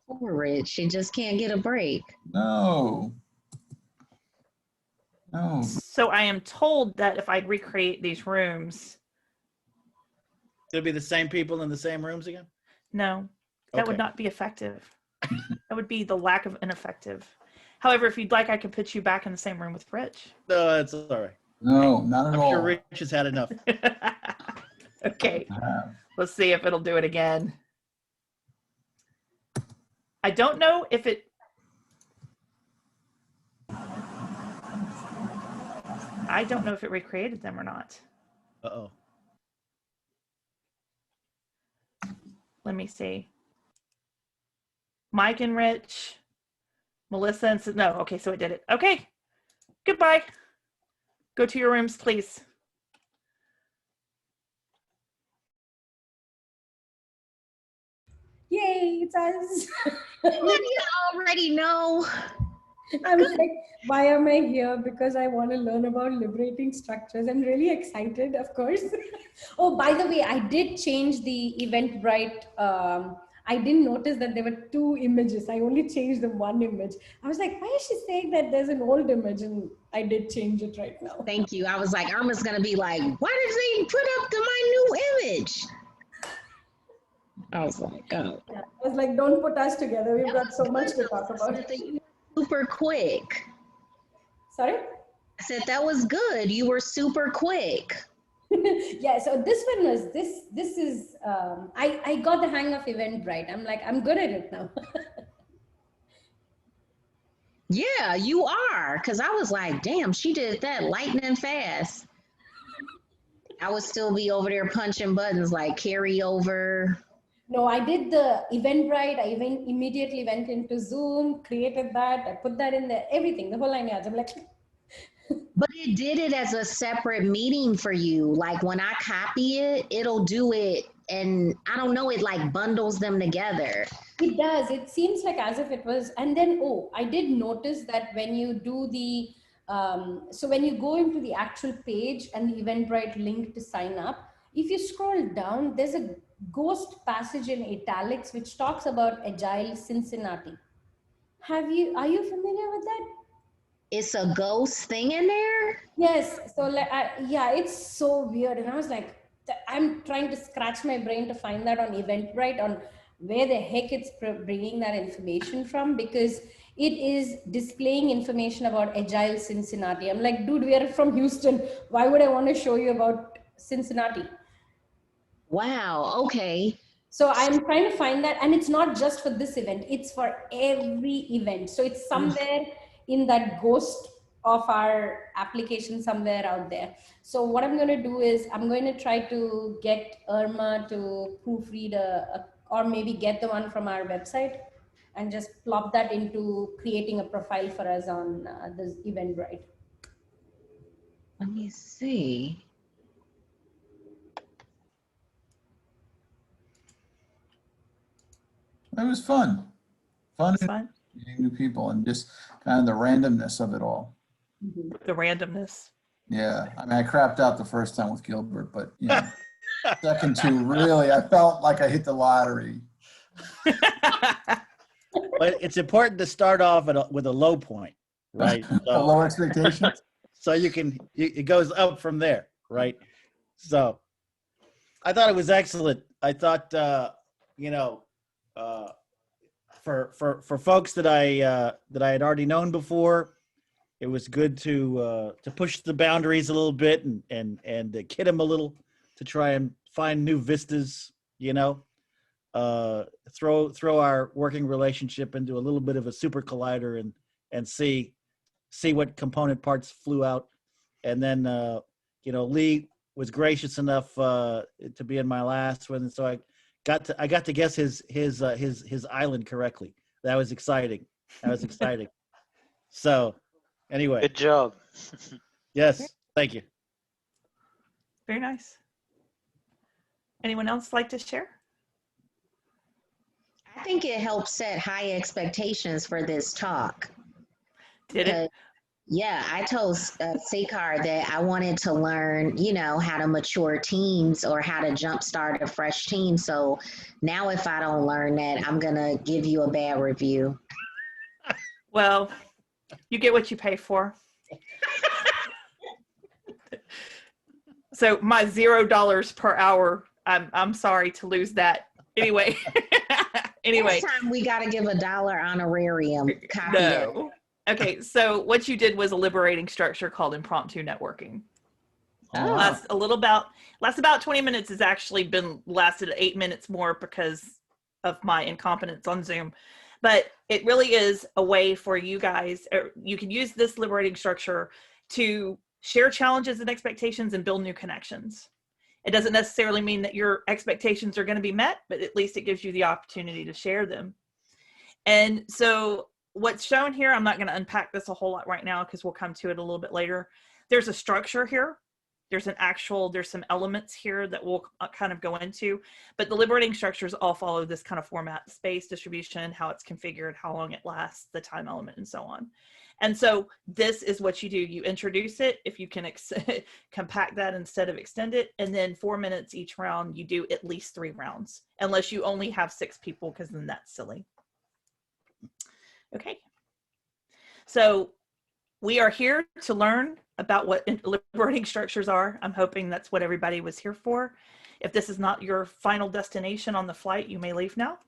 Poor Rich. She just can't get a break. No. So I am told that if I recreate these rooms, It'll be the same people in the same rooms again? no, that would not be effective. That would be the lack of ineffective. However, if you'd like, I could put you back in the same room with Rich. No, that's all right. No, not at I'm all. sure Rich has had enough. Okay, let's see if it'll do it again. I don't know if it... I don't know if it recreated them or not. Uh-oh. Let me see. Mike and Rich, Melissa and... No, okay, so it did it. Okay, goodbye. Go to your rooms, please. Yay, it's us. You already know. I was like, why am I here? Because I want to learn about liberating structures. I'm really excited, of course. Oh, by the way, I did change the Eventbrite. I didn't notice that there were 2 images. I only changed the 1 image. I was like, why is she saying that there's an old image? And I did change it right now. Thank you. I was like, Irma's going to be like, why did they put up my new image? I was like, oh. Yeah, I was like, don't put us together. We've got so much to talk about. Super quick. Sorry? I said that was good. You were super quick. Yeah, so this one was, this is, I got the hang of Eventbrite. I'm like, I'm good at it now. Yeah, you are. Because I was like, damn, she did that lightning fast. I would still be over there punching buttons like carry over. No, I did the Eventbrite. I immediately went into Zoom, created that, I put that in there, everything, the whole 9 yards. I'm like, But it did it as a separate meeting for you. Like when I copy it, it'll do it. And I don't know, it like bundles them together. it does. It seems like as if it was, and then, oh, I did notice that when you do the, so when you go into the actual page and the Eventbrite link to sign up, if you scroll down, there's a ghost passage in italics which talks about Agile Cincinnati. Are you familiar with that? It's a ghost thing in there. Yes. So like, yeah, it's so weird. And I was like, I'm trying to scratch my brain to find that on Eventbrite on where the heck it's bringing that information from, because it is displaying information about Agile Cincinnati. I'm like, dude, we are from Houston. Why would I want to show you about Cincinnati? Wow. Okay. So I'm trying to find that, and it's not just for this event, it's for every event. So it's somewhere in that ghost of our application somewhere out there. So what I'm going to do is I'm going to try to get Irma to proofread or maybe get the one from our website and just plop that into creating a profile for us on this Eventbrite. Let me see. It was fun. Fun Fun. meeting new people and just kind of the randomness of it all. The randomness. Yeah, I mean, I crapped out the first time with Gilbert, but you know, second two, really, I felt like I hit the lottery. But it's important to start off with a low point, right? A low expectations. So it goes up from there, right? So I thought it was excellent. I thought, for folks that I had already known before, it was good to push the boundaries a little bit and kid them a little to try and find new vistas, throw our working relationship into a little bit of a super collider and see what component parts flew out. And then, Lee was gracious enough to be in my last one. So I got to guess his island correctly. That was exciting. So anyway. Good job. Yes. Thank you. Very nice. Anyone else like to share? I think it helps set high expectations for this talk. Did it? Yeah, I told Sekar that I wanted to learn, how to mature teams or how to jumpstart a fresh team. So now if I don't learn that, I'm going to give you a bad review. Well, you get what you pay for. So my $0 per hour, I'm sorry to lose that. Anyway. Next time we got to give $1 honorarium. Copy that. Okay, so what you did was a liberating structure called impromptu networking. Oh. Lasts about 20 minutes. Has actually lasted 8 minutes more because of my incompetence on Zoom. But it really is a way for you guys, you can use this liberating structure to share challenges and expectations and build new connections. It doesn't necessarily mean that your expectations are going to be met, but at least it gives you the opportunity to share them. And so what's shown here, I'm not going to unpack this a whole lot right now because we'll come to it a little bit later. There's a structure here. There's some elements here that we'll kind of go into, but the liberating structures all follow this kind of format: space, distribution, how it's configured, how long it lasts, the time element, and so on. And so this is what you do. You introduce it, if you can compact that instead of extend it, and then 4 minutes each round, you do at least 3 rounds, unless you only have 6 people, because then that's silly. Okay. So we are here to learn about what liberating structures are. I'm hoping that's what everybody was here for. If this is not your final destination on the flight, you may leave now.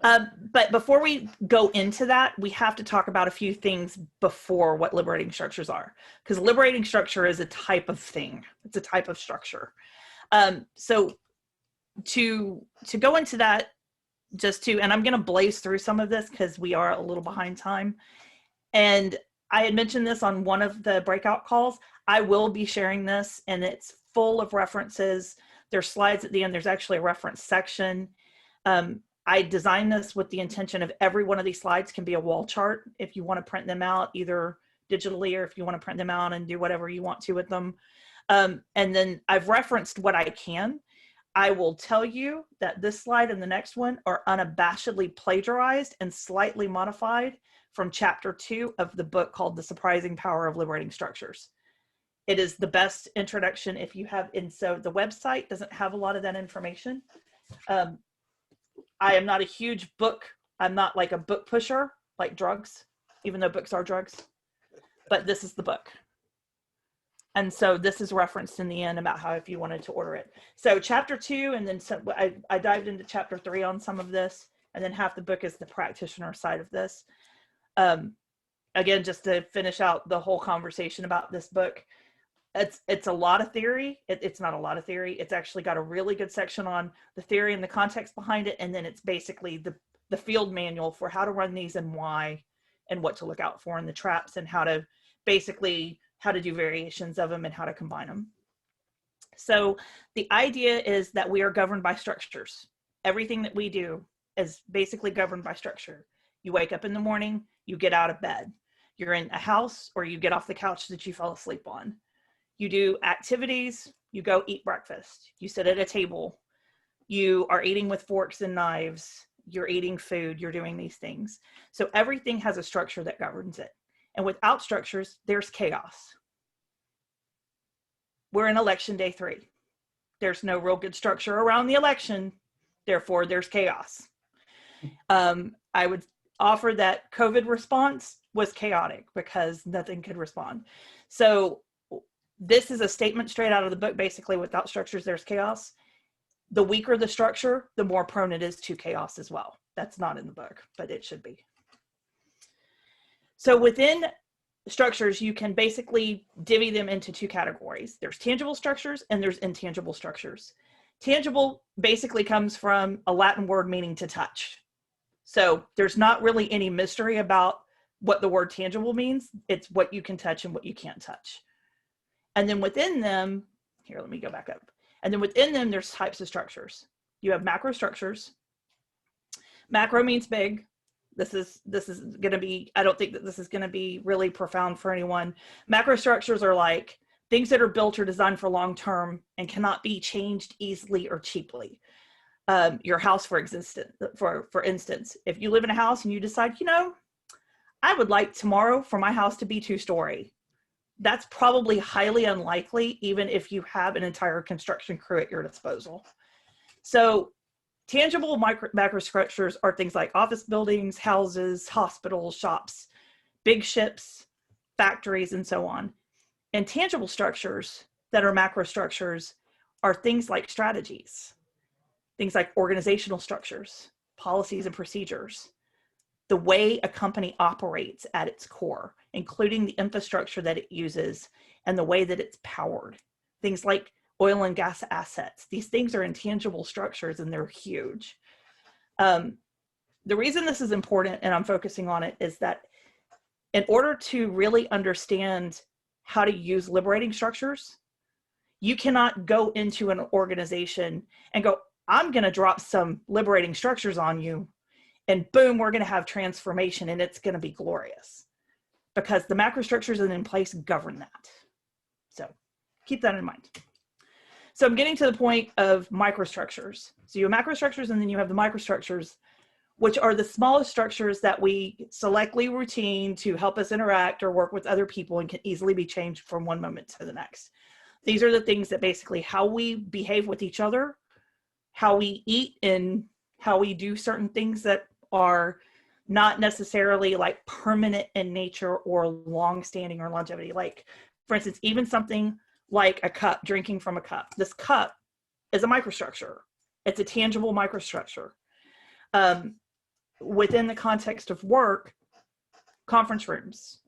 But before we go into that, we have to talk about a few things before what liberating structures are, because liberating structure is a type of thing. It's a type of structure. So to go into that, and I'm going to blaze through some of this because we are a little behind time. And I had mentioned this on one of the breakout calls. I will be sharing this, and it's full of references There's slides at the end. There's actually a reference section. I designed this with the intention of every one of these slides can be a wall chart if you want to print them out either digitally or if you want to print them out and do whatever you want to with them. And then I've referenced what I can. I will tell you that this slide and the next one are unabashedly plagiarized and slightly modified from chapter 2 of the book called The Surprising Power of Liberating Structures. It is the best introduction if you have, and so the website doesn't have a lot of that information. I am not a huge book. I'm not like a book pusher, like drugs, even though books are drugs, but this is the book. And so this is referenced in the end about how if you wanted to order it. So chapter 2, and then I dived into chapter 3 on some of this, and then half the book is the practitioner side of this. Again, just to finish out the whole conversation about this book, it's a lot of theory. It's not a lot of theory. It's actually got a really good section on the theory and the context behind it. And then it's basically the field manual for how to run these and why, and what to look out for in the traps, and how to do variations of them and how to combine them. So the idea is that we are governed by structures. Everything that we do is basically governed by structure. You wake up in the morning, you get out of bed. You're in a house, or you get off the couch that you fell asleep on. You do activities, you go eat breakfast, you sit at a table, you are eating with forks and knives, you're eating food, you're doing these things. So everything has a structure that governs it. And without structures, there's chaos. We're in election day 3. There's no real good structure around the election, therefore there's chaos. I would offer that COVID response was chaotic because nothing could respond. So this is a statement straight out of the book. Basically, without structures, there's chaos. The weaker the structure, the more prone it is to chaos as well. That's not in the book, but it should be. So within structures, you can basically divvy them into 2 categories. There's tangible structures and there's intangible structures. Tangible basically comes from a Latin word meaning to touch. So there's not really any mystery about what the word tangible means. It's what you can touch and what you can't touch. And then within them, here, let me go back up. And then within them, there's types of structures. You have macrostructures. Macro means big. This is going to be, I don't think that this is going to be really profound for anyone. Macrostructures are like things that are built or designed for long term and cannot be changed easily or cheaply. Your house, for instance, if you live in a house and you decide, I would like tomorrow for my house to be 2-story. That's probably highly unlikely, even if you have an entire construction crew at your disposal. So tangible macrostructures are things like office buildings, houses, hospitals, shops, big ships, factories, and so on. And tangible structures that are macrostructures are things like strategies, things like organizational structures, policies and procedures, the way a company operates at its core, including the infrastructure that it uses and the way that it's powered. Things like oil and gas assets. These things are intangible structures and they're huge. The reason this is important, and I'm focusing on it, is that in order to really understand how to use liberating structures, you cannot go into an organization and go, I'm going to drop some liberating structures on you, and boom, we're going to have transformation and it's going to be glorious, because the macrostructures that are in place govern that. So keep that in mind. So I'm getting to the point of microstructures. So you have macrostructures and then you have the microstructures, which are the smallest structures that we selectively routine to help us interact or work with other people and can easily be changed from one moment to the next. These are the things that basically how we behave with each other, how we eat, and how we do certain things that are not necessarily like permanent in nature or long-standing or longevity. Like, for instance, even something like a cup, drinking from a cup. This cup is a microstructure. It's a tangible microstructure. Within the context of work, conference rooms,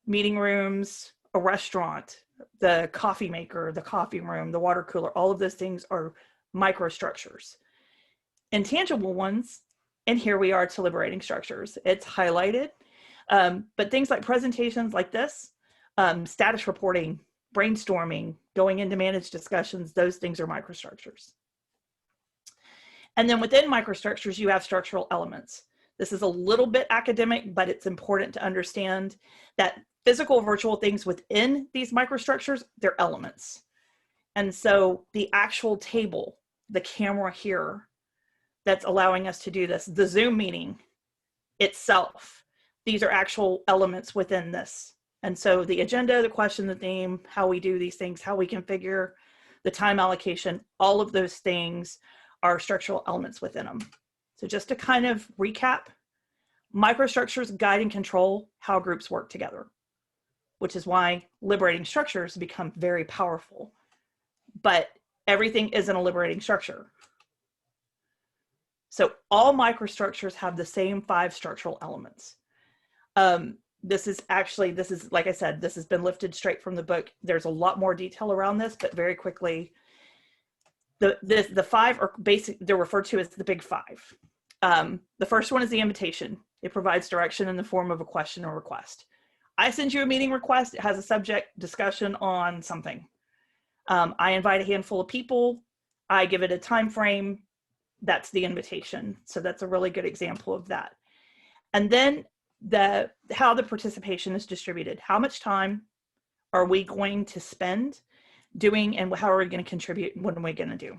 meeting rooms, a restaurant, the coffee maker, the coffee room, the water cooler, all of those things are microstructures. Intangible ones, and here we are to liberating structures. It's highlighted, but things like presentations like this, status reporting, brainstorming, going into managed discussions, those things are microstructures. And then within microstructures, you have structural elements. This is a little bit academic, but it's important to understand that physical virtual things within these microstructures, they're elements. And so the actual table, the camera here, that's allowing us to do this, the Zoom meeting itself, these are actual elements within this. And so the agenda, the question, the theme, how we do these things, how we configure the time allocation, all of those things are structural elements within them. So just to kind of recap, microstructures guide and control how groups work together, which is why liberating structures become very powerful. But everything isn't a liberating structure. So all microstructures have the same 5 structural elements. This is, like I said, this has been lifted straight from the book. There's a lot more detail around this, but very quickly, the 5 are basic, they're referred to as the big 5. The first one is the invitation. It provides direction in the form of a question or request. I send you a meeting request. It has a subject discussion on something. I invite a handful of people. I give it a time frame. That's the invitation. So that's a really good example of that. And then how the participation is distributed. How much time are we going to spend doing, and how are we going to contribute? What are we going to do?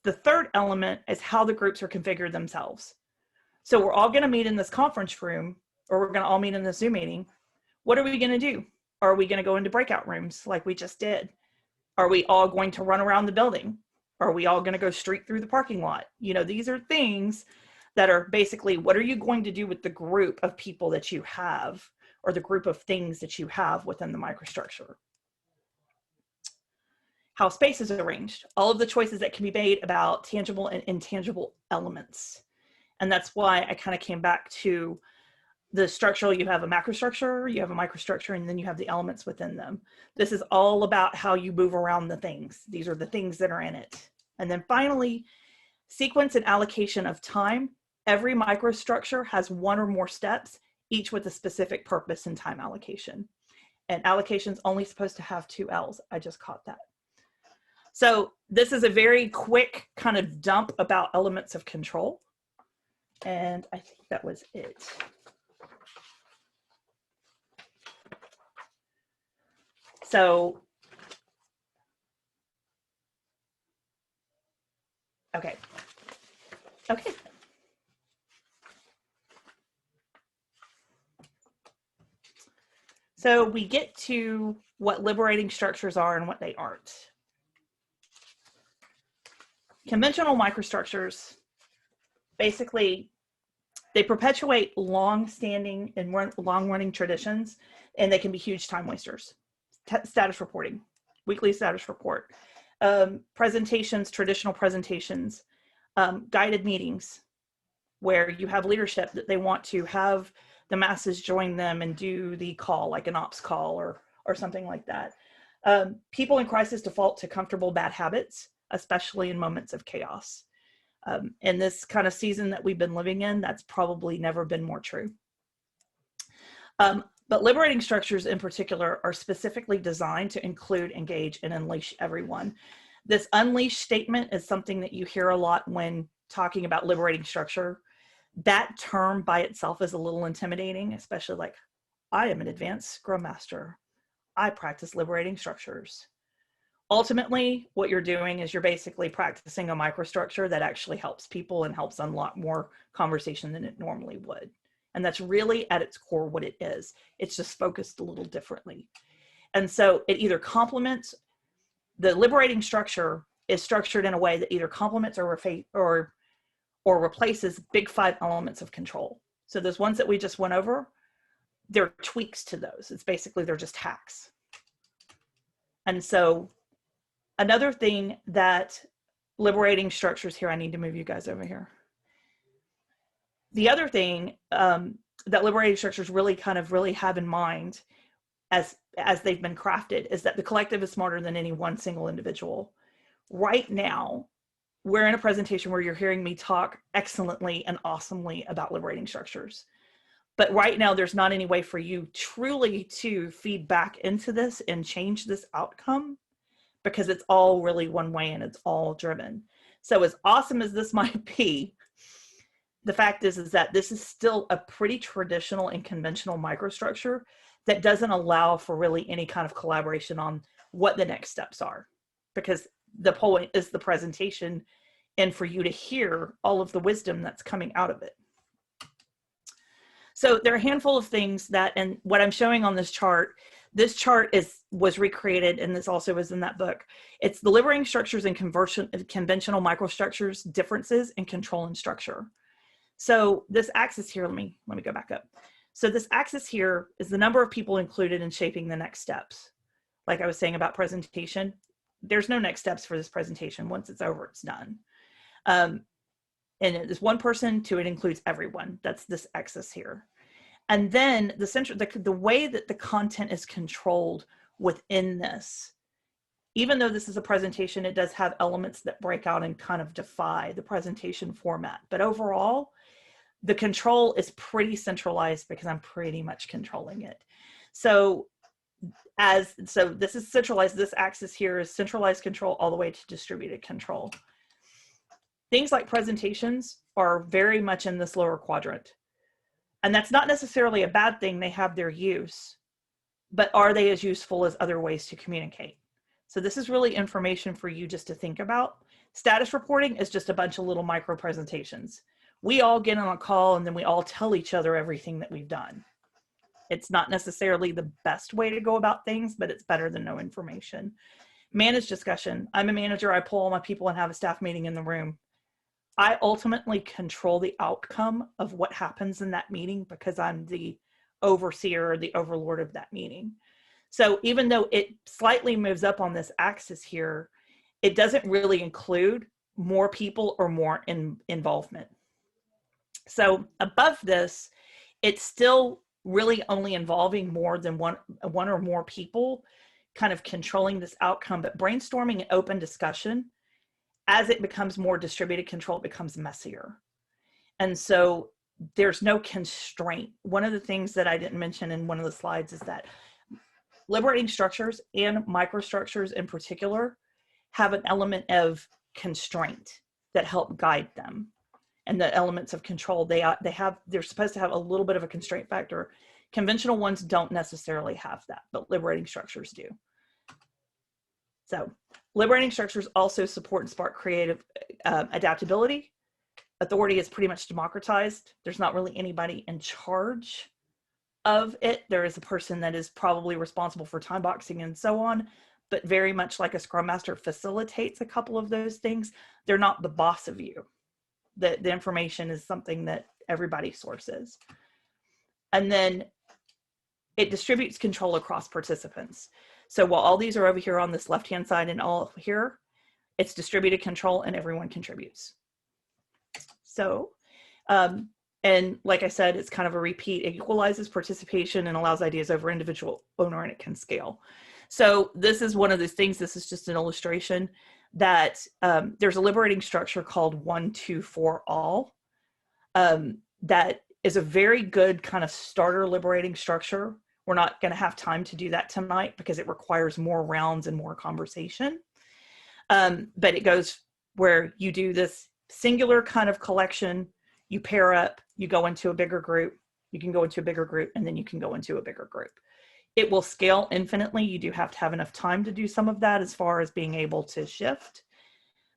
The third element is how the groups are configured themselves. So we're all going to meet in this conference room, or we're going to all meet in the Zoom meeting. What are we going to do? Are we going to go into breakout rooms like we just did? Are we all going to run around the building? Are we all going to go straight through the parking lot? You know, these are things that are basically, what are you going to do with the group of people that you have, or the group of things that you have within the microstructure? How space is arranged, all of the choices that can be made about tangible and intangible elements. And that's why I kind of came back to the structural. You have a macrostructure, you have a microstructure, and then you have the elements within them. This is all about how you move around the things. These are the things that are in it. And then finally, sequence and allocation of time. Every microstructure has 1 or more steps, each with a specific purpose and time allocation. And allocation is only supposed to have 2 L's. I just caught that. So this is a very quick kind of dump about elements of control. And I think that was it. So, okay. So we get to what liberating structures are and what they aren't. Conventional microstructures, basically, they perpetuate long-standing and long-running traditions, and they can be huge time wasters. Status reporting, weekly status report, presentations, traditional presentations, guided meetings, where you have leadership that they want to have the masses join them and do the call, like an ops call or something like that. People in crisis default to comfortable bad habits, especially in moments of chaos. In this kind of season that we've been living in, that's probably never been more true. But liberating structures in particular are specifically designed to include, engage, and unleash everyone. This unleash statement is something that you hear a lot when talking about liberating structure. That term by itself is a little intimidating, especially like, I am an advanced Scrum Master. I practice liberating structures. Ultimately, what you're doing is you're basically practicing a microstructure that actually helps people and helps unlock more conversation than it normally would. And that's really at its core what it is. It's just focused a little differently. And so it either complements, the liberating structure is structured in a way that either complements or replaces big 5 elements of control. So those ones that we just went over, they're tweaks to those. It's basically, they're just hacks. And so another thing that liberating structures here, I need to move you guys over here. The other thing that liberating structures really have in mind as they've been crafted is that the collective is smarter than any one single individual. Right now, we're in a presentation where you're hearing me talk excellently and awesomely about liberating structures. But right now, there's not any way for you truly to feed back into this and change this outcome, because it's all really one way and it's all driven. So as awesome as this might be, the fact is that this is still a pretty traditional and conventional microstructure that doesn't allow for really any kind of collaboration on what the next steps are, because the point is the presentation and for you to hear all of the wisdom that's coming out of it. So there are a handful of things that, and what I'm showing on this chart was recreated, and this also was in that book. It's the Liberating Structures and Conventional Microstructures, Differences in Control and Structure. So this axis here, let me go back up. So this axis here is the number of people included in shaping the next steps. Like I was saying about presentation, there's no next steps for this presentation. Once it's over, it's done. And it is one person to it includes everyone. That's this axis here. And then the way that the content is controlled within this, even though this is a presentation, it does have elements that break out and kind of defy the presentation format. But overall, the control is pretty centralized because I'm pretty much controlling it. So this is centralized. This axis here is centralized control all the way to distributed control. Things like presentations are very much in this lower quadrant. And that's not necessarily a bad thing. They have their use, but are they as useful as other ways to communicate? So this is really information for you just to think about. Status reporting is just a bunch of little micro presentations. We all get on a call and then we all tell each other everything that we've done. It's not necessarily the best way to go about things, but it's better than no information. Managed discussion. I'm a manager. I pull all my people and have a staff meeting in the room. I ultimately control the outcome of what happens in that meeting because I'm the overseer or the overlord of that meeting. So even though it slightly moves up on this axis here, it doesn't really include more people or more involvement. So above this, it's still really only involving more than one or more people kind of controlling this outcome, but brainstorming and open discussion, as it becomes more distributed control, it becomes messier. And so there's no constraint. One of the things that I didn't mention in one of the slides is that liberating structures and microstructures in particular have an element of constraint that help guide them. And the elements of control, they're supposed to have a little bit of a constraint factor. Conventional ones don't necessarily have that, but liberating structures do. So liberating structures also support and spark creative adaptability. Authority is pretty much democratized. There's not really anybody in charge of it. There is a person that is probably responsible for time boxing and so on, but very much like a Scrum Master facilitates a couple of those things. They're not the boss of you. The information is something that everybody sources. And then it distributes control across participants. So while all these are over here on this left-hand side and all here, it's distributed control and everyone contributes. So, and like I said, it's kind of a repeat. It equalizes participation and allows ideas over individual owner, and it can scale. So this is one of those things, this is just an illustration that there's a liberating structure called 1, 2, 4, all. That is a very good kind of starter liberating structure. We're not going to have time to do that tonight because it requires more rounds and more conversation. But it goes where you do this singular kind of collection, you pair up, you go into a bigger group, you can go into a bigger group, and then you can go into a bigger group. It will scale infinitely. You do have to have enough time to do some of that as far as being able to shift.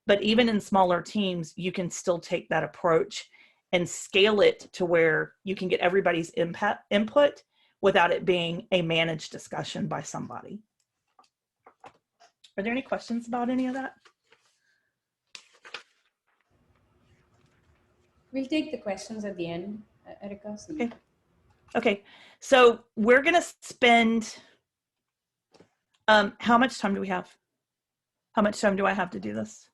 But even in smaller teams, you can still take that approach and scale it to where you can get everybody's input without it being a managed discussion by somebody. Are there any questions about any of that? We'll take the questions at the end, Erica. So okay. Okay, so we're going to spend, how much time do we have? How much time do I have to do this?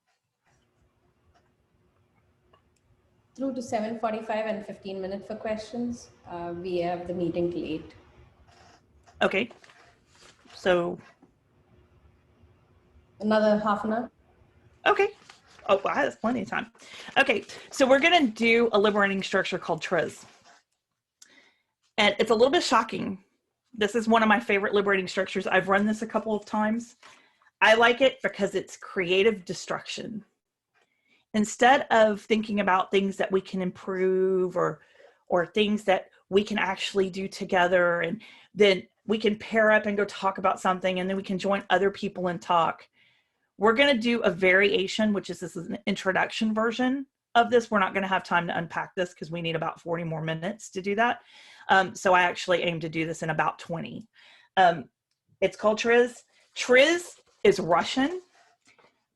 Through to 7:45 and 15 minutes for questions. We have the meeting till 8. Okay, so. Another half an hour. Okay. Oh, wow, that's plenty of time. Okay, so we're going to do a liberating structure called TRIZ. And it's a little bit shocking. This is one of my favorite liberating structures. I've run this a couple of times. I like it because it's creative destruction. Instead of thinking about things that we can improve or things that we can actually do together, and then we can pair up and go talk about something, and then we can join other people and talk. We're going to do a variation, which is, this is an introduction version of this. We're not going to have time to unpack this because we need about 40 more minutes to do that. So I actually aim to do this in about 20. It's called TRIZ. TRIZ is Russian.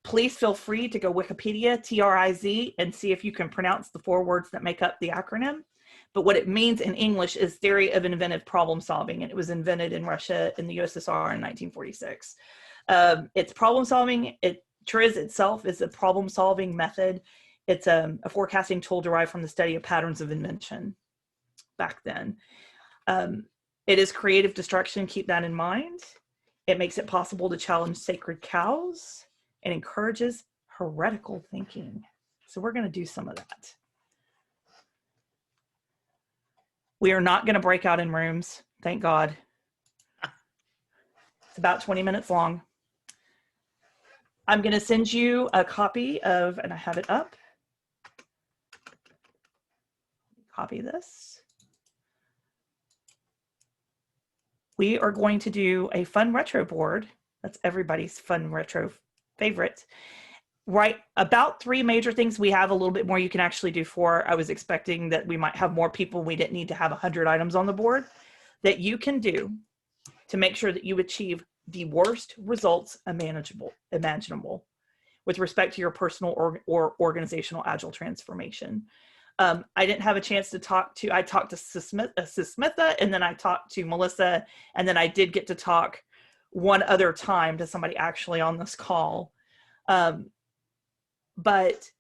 Please feel free to go Wikipedia, TRIZ, and see if you can pronounce the 4 words that make up the acronym. But what it means in English is theory of inventive problem solving. And it was invented in Russia in the USSR in 1946. It's problem solving. TRIZ itself is a problem solving method. It's a forecasting tool derived from the study of patterns of invention back then. It is creative destruction. Keep that in mind. It makes it possible to challenge sacred cows and encourages heretical thinking. So we're going to do some of that. We are not going to break out in rooms, thank God. It's about 20 minutes long. I'm going to send you a copy of, and I have it up. Copy this. We are going to do a fun retro board. That's everybody's fun retro favorite. Right, about 3 major things. We have a little bit more you can actually do 4. I was expecting that we might have more people. We didn't need to have 100 items on the board that you can do to make sure that you achieve the worst results imaginable with respect to your personal or organizational agile transformation. I didn't have a chance to I talked to Sismitha, and then I talked to Melissa, and then I did get to talk one other time to somebody actually on this call. But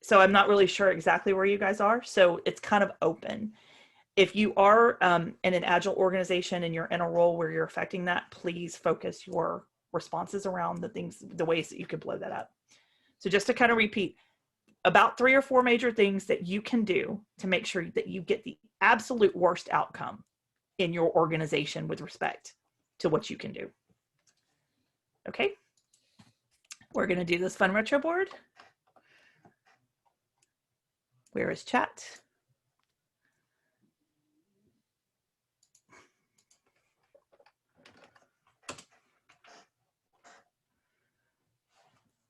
so I'm not really sure exactly where you guys are. So it's kind of open. If you are in an agile organization and you're in a role where you're affecting that, please focus your responses around the ways that you could blow that up. So just to kind of repeat, about 3 or 4 major things that you can do to make sure that you get the absolute worst outcome in your organization with respect to what you can do. Okay. We're going to do this fun retro board. Where is chat?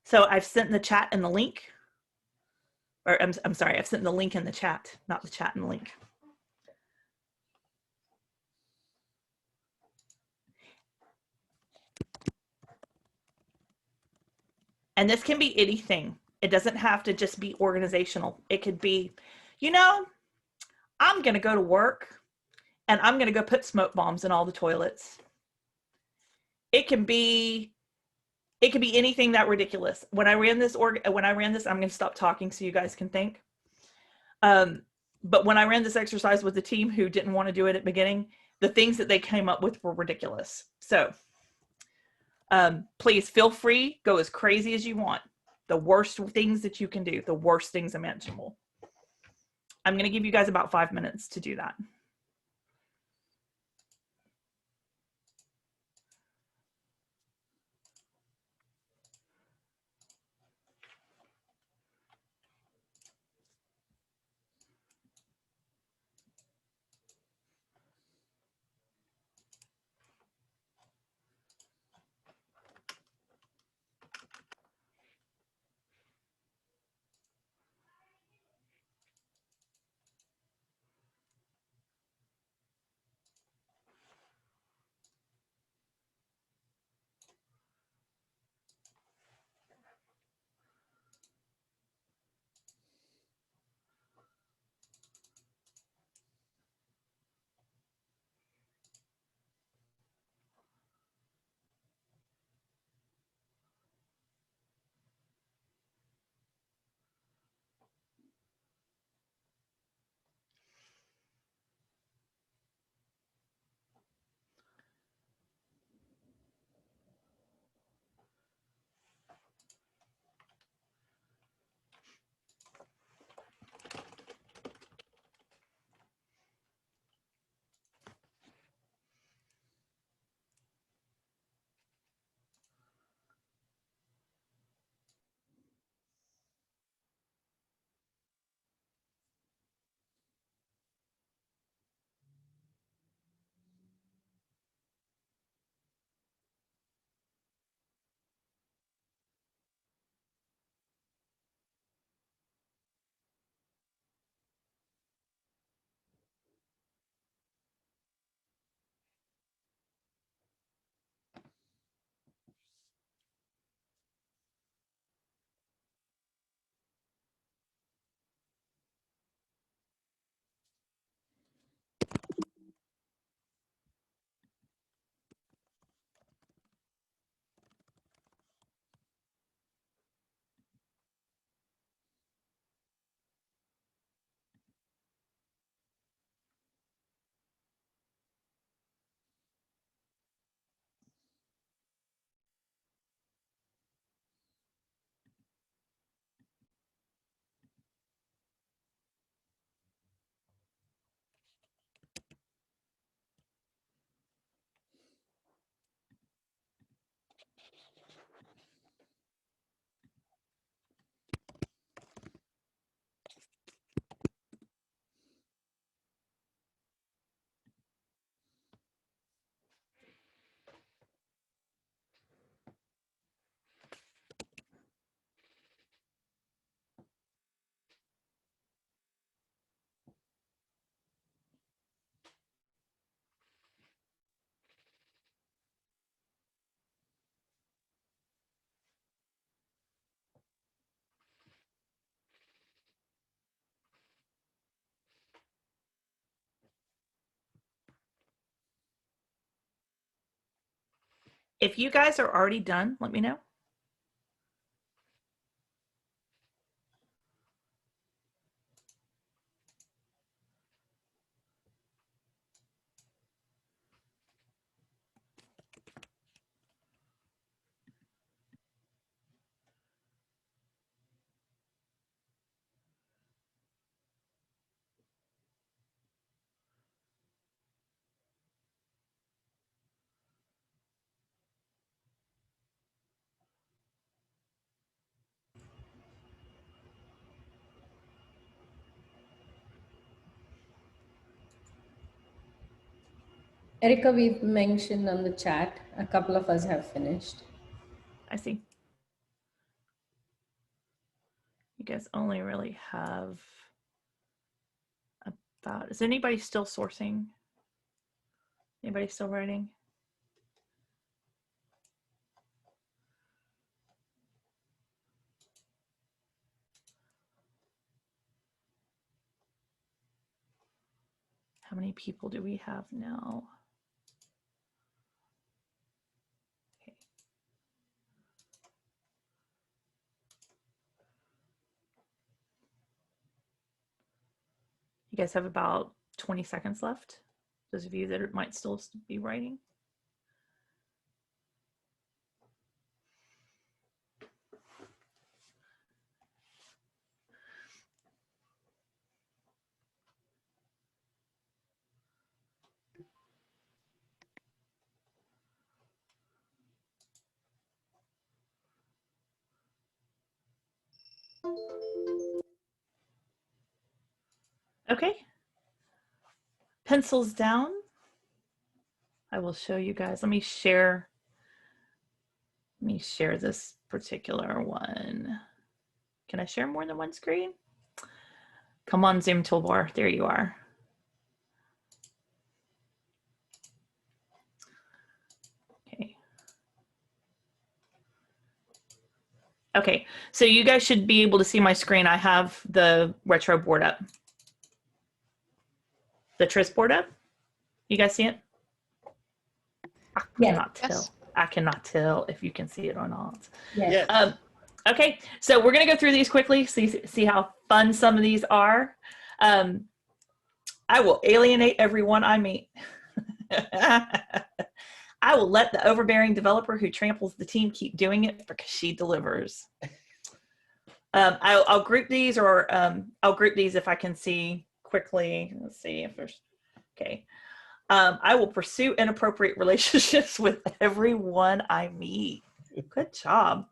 So I've sent the chat and the link, or I'm sorry, I've sent the link in the chat, not the chat and the link. And this can be anything. It doesn't have to just be organizational. It could be, I'm going to go to work and I'm going to go put smoke bombs in all the toilets. It can be anything that ridiculous. When I ran this, I'm going to stop talking so you guys can think. But when I ran this exercise with the team who didn't want to do it at the beginning, the things that they came up with were ridiculous. So please feel free, go as crazy as you want. The worst things that you can do, the worst things imaginable. I'm going to give you guys about 5 minutes to do that. If you guys are already done, let me know. Erica, we've mentioned on the chat, a couple of us have finished. I see. You guys only really have about, is anybody still sourcing? Anybody still writing? How many people do we have now? Okay. You guys have about 20 seconds left. Those of you that might still be writing. Okay. Pencils down. I will show you guys. Let me share this particular one. Can I share more than one screen? Come on, Zoom toolbar. There you are. Okay. Okay, so you guys should be able to see my screen. I have the retro board up. The Tris board up. You guys see it? I cannot tell. I cannot tell if you can see it or not. Yes. Okay, so we're gonna go through these quickly, see how fun some of these are. I will alienate everyone I meet. I will let the overbearing developer who tramples the team keep doing it because she delivers. I'll group these, or I'll group these if I can see quickly. Let's see if there's, okay. I will pursue inappropriate relationships with everyone I meet. Good job.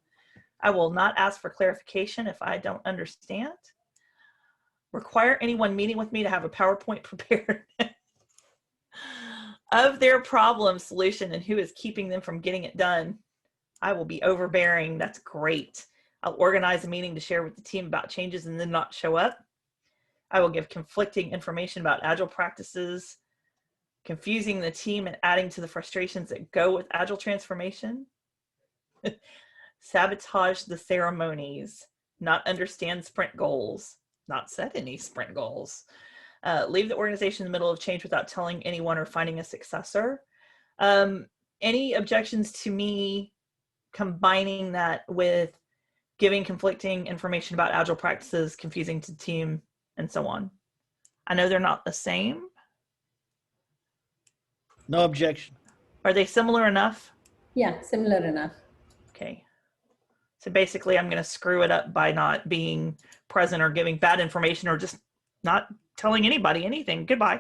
I will not ask for clarification if I don't understand. Require anyone meeting with me to have a PowerPoint prepared of their problem solution and who is keeping them from getting it done. I will be overbearing. That's great. I'll organize a meeting to share with the team about changes and then not show up. I will give conflicting information about Agile practices, confusing the team and adding to the frustrations that go with Agile transformation. Sabotage the ceremonies, not understand sprint goals, not set any sprint goals. Leave the organization in the middle of change without telling anyone or finding a successor. Any objections to me combining that with giving conflicting information about Agile practices, confusing to the team, and so on? I know they're not the same. No objection. Are they similar enough? Yeah, similar enough. Okay. So basically, I'm going to screw it up by not being present or giving bad information or just not telling anybody anything. Goodbye.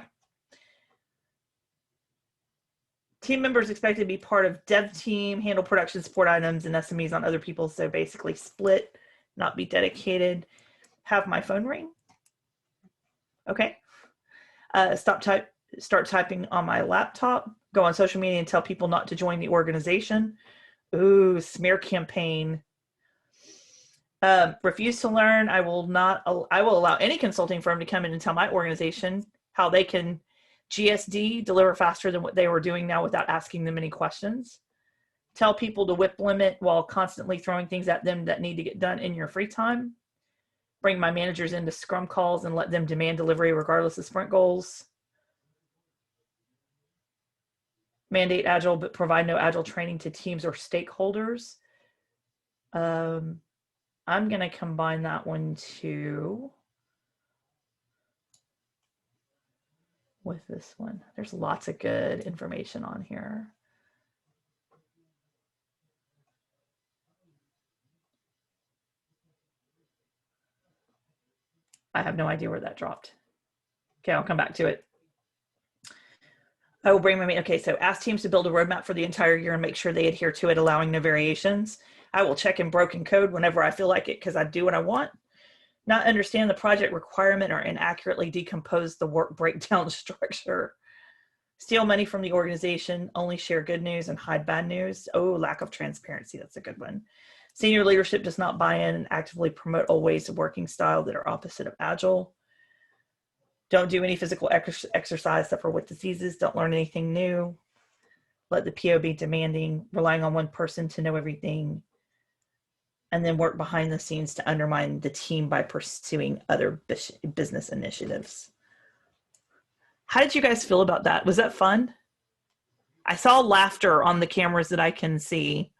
Team members expected to be part of dev team, handle production support items and SMEs on other people. So basically split, not be dedicated. Have my phone ring. Okay. Start typing on my laptop. Go on social media and tell people not to join the organization. Ooh, smear campaign. Refuse to learn. I will allow any consulting firm to come in and tell my organization how they can GSD, deliver faster than what they were doing now without asking them any questions. Tell people to whip limit while constantly throwing things at them that need to get done in your free time. Bring my managers into scrum calls and let them demand delivery regardless of sprint goals. mandate Agile, but provide no Agile training to teams or stakeholders. I'm going to combine that one too with this one. There's lots of good information on here. I have no idea where that dropped. Okay, I'll come back to it. I will bring my meeting. Okay, so ask teams to build a roadmap for the entire year and make sure they adhere to it, allowing no variations. I will check in broken code whenever I feel like it because I do what I want. Not understand the project requirement or inaccurately decompose the work breakdown structure. Steal money from the organization, only share good news and hide bad news. Oh, lack of transparency, that's a good one. Senior leadership does not buy in and actively promote old ways of working style that are opposite of Agile. Don't do any physical exercise, suffer with diseases, don't learn anything new. Let the PO be demanding, relying on one person to know everything, and then work behind the scenes to undermine the team by pursuing other business initiatives. How did you guys feel about that? Was that fun? I saw laughter on the cameras that I can see.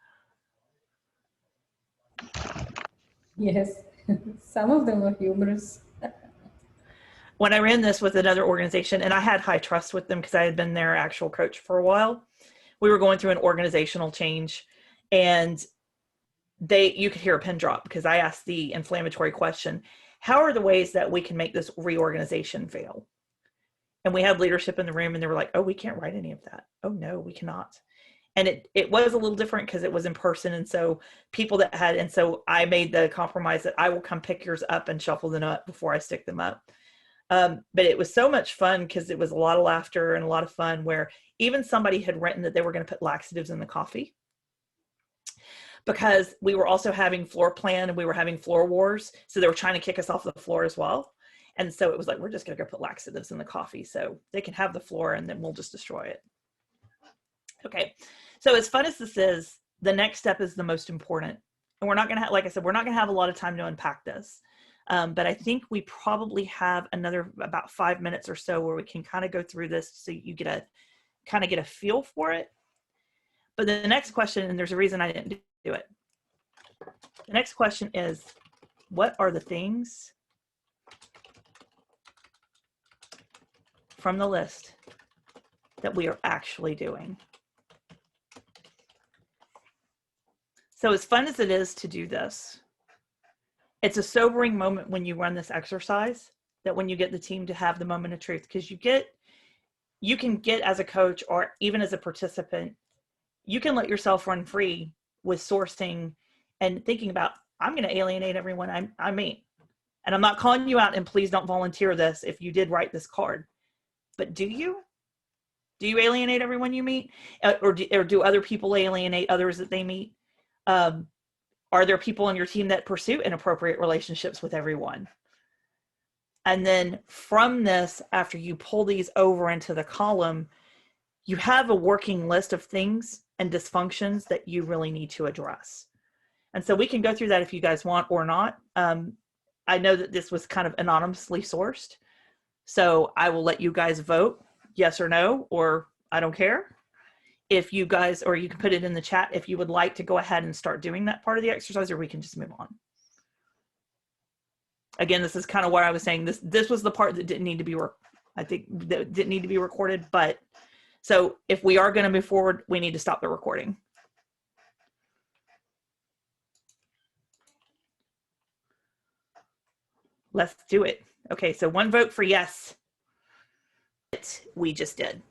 Yes, some of them are humorous. When I ran this with another organization, and I had high trust with them because I had been their actual coach for a while, we were going through an organizational change, and you could hear a pin drop because I asked the inflammatory question, how are the ways that we can make this reorganization fail? And we had leadership in the room and they were like, oh, we can't write any of that. Oh no, we cannot. And it was a little different because it was in person. And so so I made the compromise that I will come pick yours up and shuffle them up before I stick them up. But it was so much fun because it was a lot of laughter and a lot of fun where even somebody had written that they were going to put laxatives in the coffee because we were also having floor plan and we were having floor wars. So they were trying to kick us off the floor as well. And so it was like, we're just going to go put laxatives in the coffee so they can have the floor and then we'll just destroy it. Okay. So as fun as this is, the next step is the most important. And we're not going to, like I said, we're not going to have a lot of time to unpack this. But I think we probably have another about 5 minutes or so where we can kind of go through this so you get a feel for it. But the next question, and there's a reason I didn't do it. The next question is, what are the things from the list that we are actually doing? So as fun as it is to do this, it's a sobering moment when you run this exercise, that when you get the team to have the moment of truth, because you can get as a coach or even as a participant, you can let yourself run free with sourcing and thinking about, I'm going to alienate everyone I meet. And I'm not calling you out, and please don't volunteer this if you did write this card. But do you? Do you alienate everyone you meet? Or do other people alienate others that they meet? Are there people on your team that pursue inappropriate relationships with everyone? And then from this, after you pull these over into the column, you have a working list of things and dysfunctions that you really need to address. And so we can go through that if you guys want or not. I know that this was kind of anonymously sourced, so I will let you guys vote yes or no, or I don't care. If you guys, or you can put it in the chat if you would like to go ahead and start doing that part of the exercise, or we can just move on. Again, this is kind of what I was saying. This was the part that didn't need to be, I think that didn't need to be recorded. But so if we are going to move forward, we need to stop the recording. Let's do it. Okay, so one vote for yes. We just did.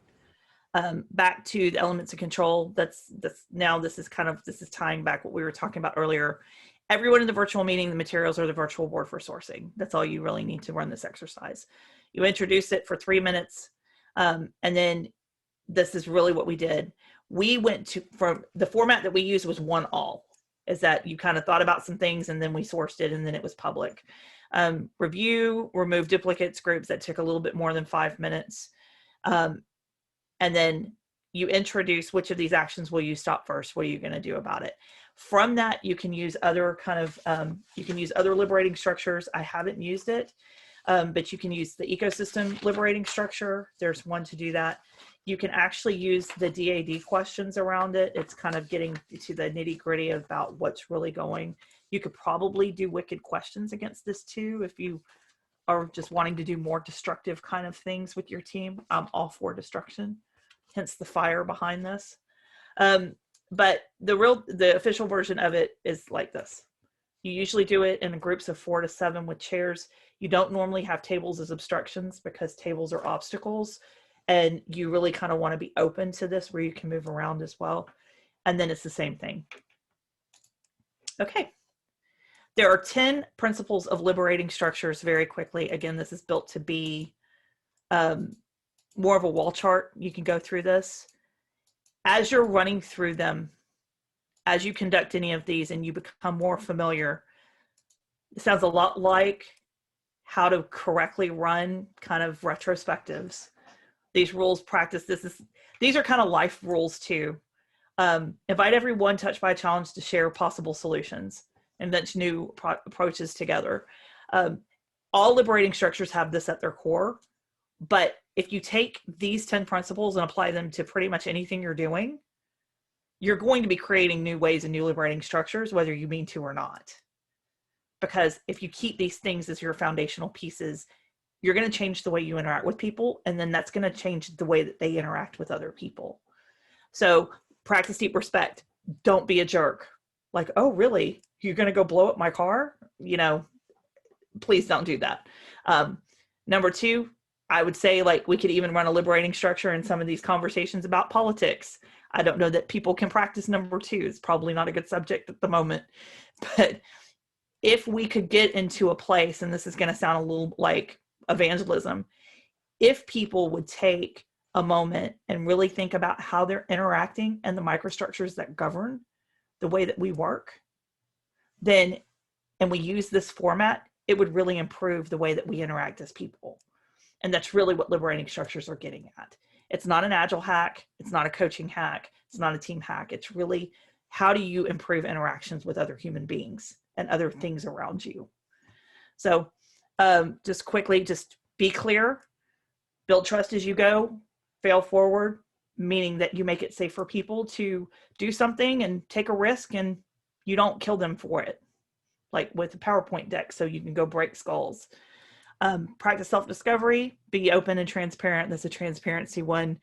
Back to the elements of control. This is tying back what we were talking about earlier. Everyone in the virtual meeting, the materials are the virtual board for sourcing. That's all you really need to run this exercise. You introduce it for 3 minutes, and then this is really what we did. We went to, from the format that we used was 1-all, is that you kind of thought about some things and then we sourced it and then it was public. Review, remove duplicates, groups that took a little bit more than 5 minutes. And then you introduce which of these actions will you stop first? What are you going to do about it? From that, you can use other other liberating structures. I haven't used it, but you can use the ecosystem liberating structure. There's one to do that. You can actually use the DAD questions around it. It's kind of getting to the nitty gritty about what's really going. You could probably do wicked questions against this too if you are just wanting to do more destructive kind of things with your team. I'm all for destruction, hence the fire behind this. But the official version of it is like this. You usually do it in groups of 4 to 7 with chairs. You don't normally have tables as obstructions because tables are obstacles. And you really kind of want to be open to this where you can move around as well. And then it's the same thing. Okay. There are 10 principles of liberating structures very quickly. Again, this is built to be more of a wall chart. You can go through this. As you're running through them, as you conduct any of these and you become more familiar, it sounds a lot like how to correctly run kind of retrospectives. These rules practice, these are kind of life rules too. Invite everyone touched by a challenge to share possible solutions, invent new approaches together. All liberating structures have this at their core, but if you take these 10 principles and apply them to pretty much anything you're doing, you're going to be creating new ways and new liberating structures, whether you mean to or not. Because if you keep these things as your foundational pieces, you're going to change the way you interact with people, and then that's going to change the way that they interact with other people. So practice deep respect. Don't be a jerk. Like, oh, really? You're going to go blow up my car? You know, please don't do that. Number 2, I would say, like, we could even run a liberating structure in some of these conversations about politics. I don't know that people can practice number 2. It's probably not a good subject at the moment. But if we could get into a place, and this is going to sound a little like evangelism, if people would take a moment and really think about how they're interacting and the microstructures that govern the way that we work, then, and we use this format, it would really improve the way that we interact as people. And that's really what liberating structures are getting at. It's not an Agile hack. It's not a coaching hack. It's not a team hack. It's really, how do you improve interactions with other human beings and other things around you? So just quickly, just be clear, build trust as you go, fail forward, meaning that you make it safe for people to do something and take a risk and you don't kill them for it, like with a PowerPoint deck, so you can go break skulls. Practice self-discovery, be open and transparent. That's a transparency one.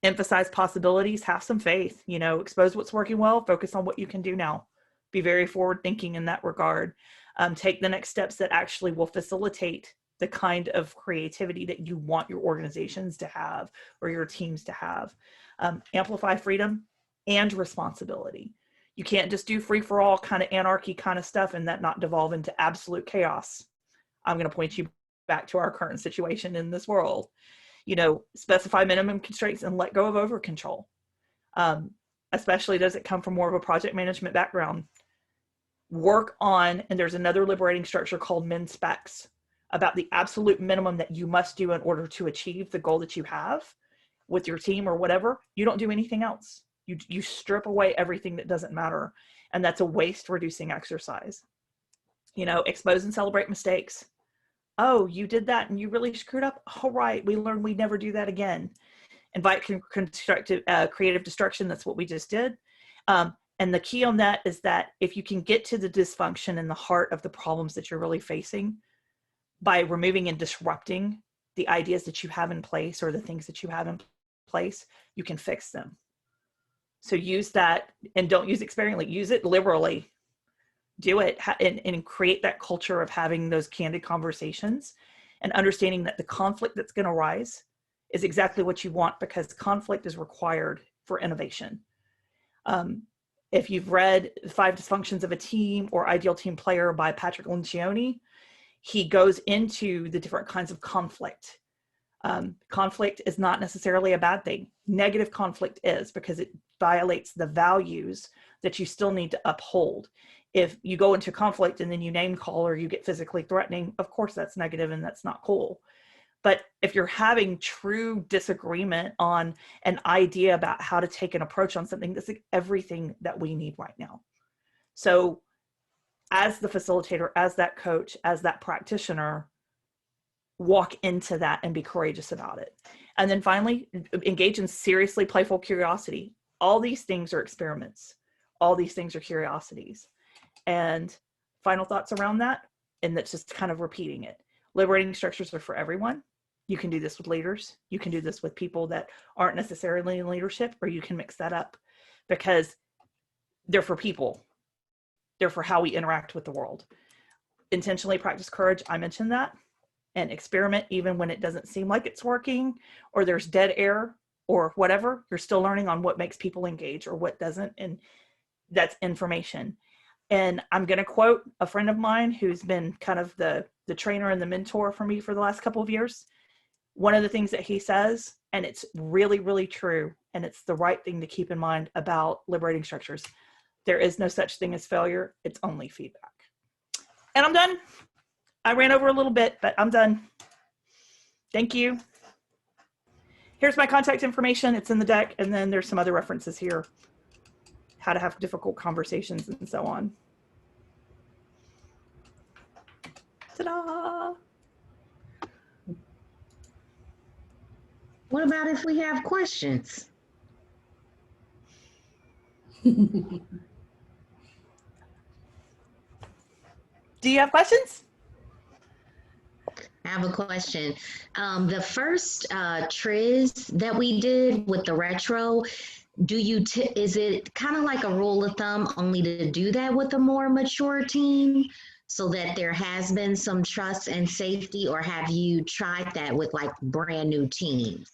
Emphasize possibilities, have some faith, you know, expose what's working well, focus on what you can do now. Be very forward thinking in that regard. Take the next steps that actually will facilitate the kind of creativity that you want your organizations to have or your teams to have. Amplify freedom and responsibility. You can't just do free for all kind of anarchy kind of stuff and that not devolve into absolute chaos. I'm going to point you back to our current situation in this world. You know, specify minimum constraints and let go of over control. Especially does it come from more of a project management background. Work on, and there's another liberating structure called min specs, about the absolute minimum that you must do in order to achieve the goal that you have with your team or whatever. You don't do anything else. You strip away everything that doesn't matter. And that's a waste reducing exercise. You know, expose and celebrate mistakes. Oh, you did that and you really screwed up. All right, we learned we never do that again. Invite constructive, creative destruction. That's what we just did. And the key on that is that if you can get to the dysfunction in the heart of the problems that you're really facing by removing and disrupting the ideas that you have in place or the things that you have in place, you can fix them. So use that, and don't use it sparingly, use it liberally. Do it and create that culture of having those candid conversations and understanding that the conflict that's going to rise is exactly what you want, because conflict is required for innovation. If you've read 5 Dysfunctions of a Team or Ideal Team Player by Patrick Lencioni, he goes into the different kinds of conflict. Conflict is not necessarily a bad thing. Negative conflict is, because it violates the values that you still need to uphold. If you go into conflict and then you name call or you get physically threatening, of course that's negative and that's not cool. But if you're having true disagreement on an idea about how to take an approach on something, that's like everything that we need right now. So as the facilitator, as that coach, as that practitioner, walk into that and be courageous about it. And then finally, engage in seriously playful curiosity. All these things are experiments. All these things are curiosities. And final thoughts around that, and that's just kind of repeating it. Liberating structures are for everyone. You can do this with leaders. You can do this with people that aren't necessarily in leadership, or you can mix that up, because they're for people. They're for how we interact with the world. Intentionally practice courage. I mentioned that. And experiment even when it doesn't seem like it's working, or there's dead air or whatever. You're still learning on what makes people engage or what doesn't. And that's information. And I'm going to quote a friend of mine who's been kind of the trainer and the mentor for me for the last couple of years. One of the things that he says, and it's really, really true, and it's the right thing to keep in mind about liberating structures: there is no such thing as failure. It's only feedback. And I'm done. I ran over a little bit, but I'm done. Thank you. Here's my contact information. It's in the deck. And then there's some other references here. How to have difficult conversations and so on. Ta-da! What about if we have questions? Do you have questions? I have a question. The first Triz that we did with the retro, is it kind of like a rule of thumb only to do that with a more mature team so that there has been some trust and safety, or have you tried that with like brand new teams?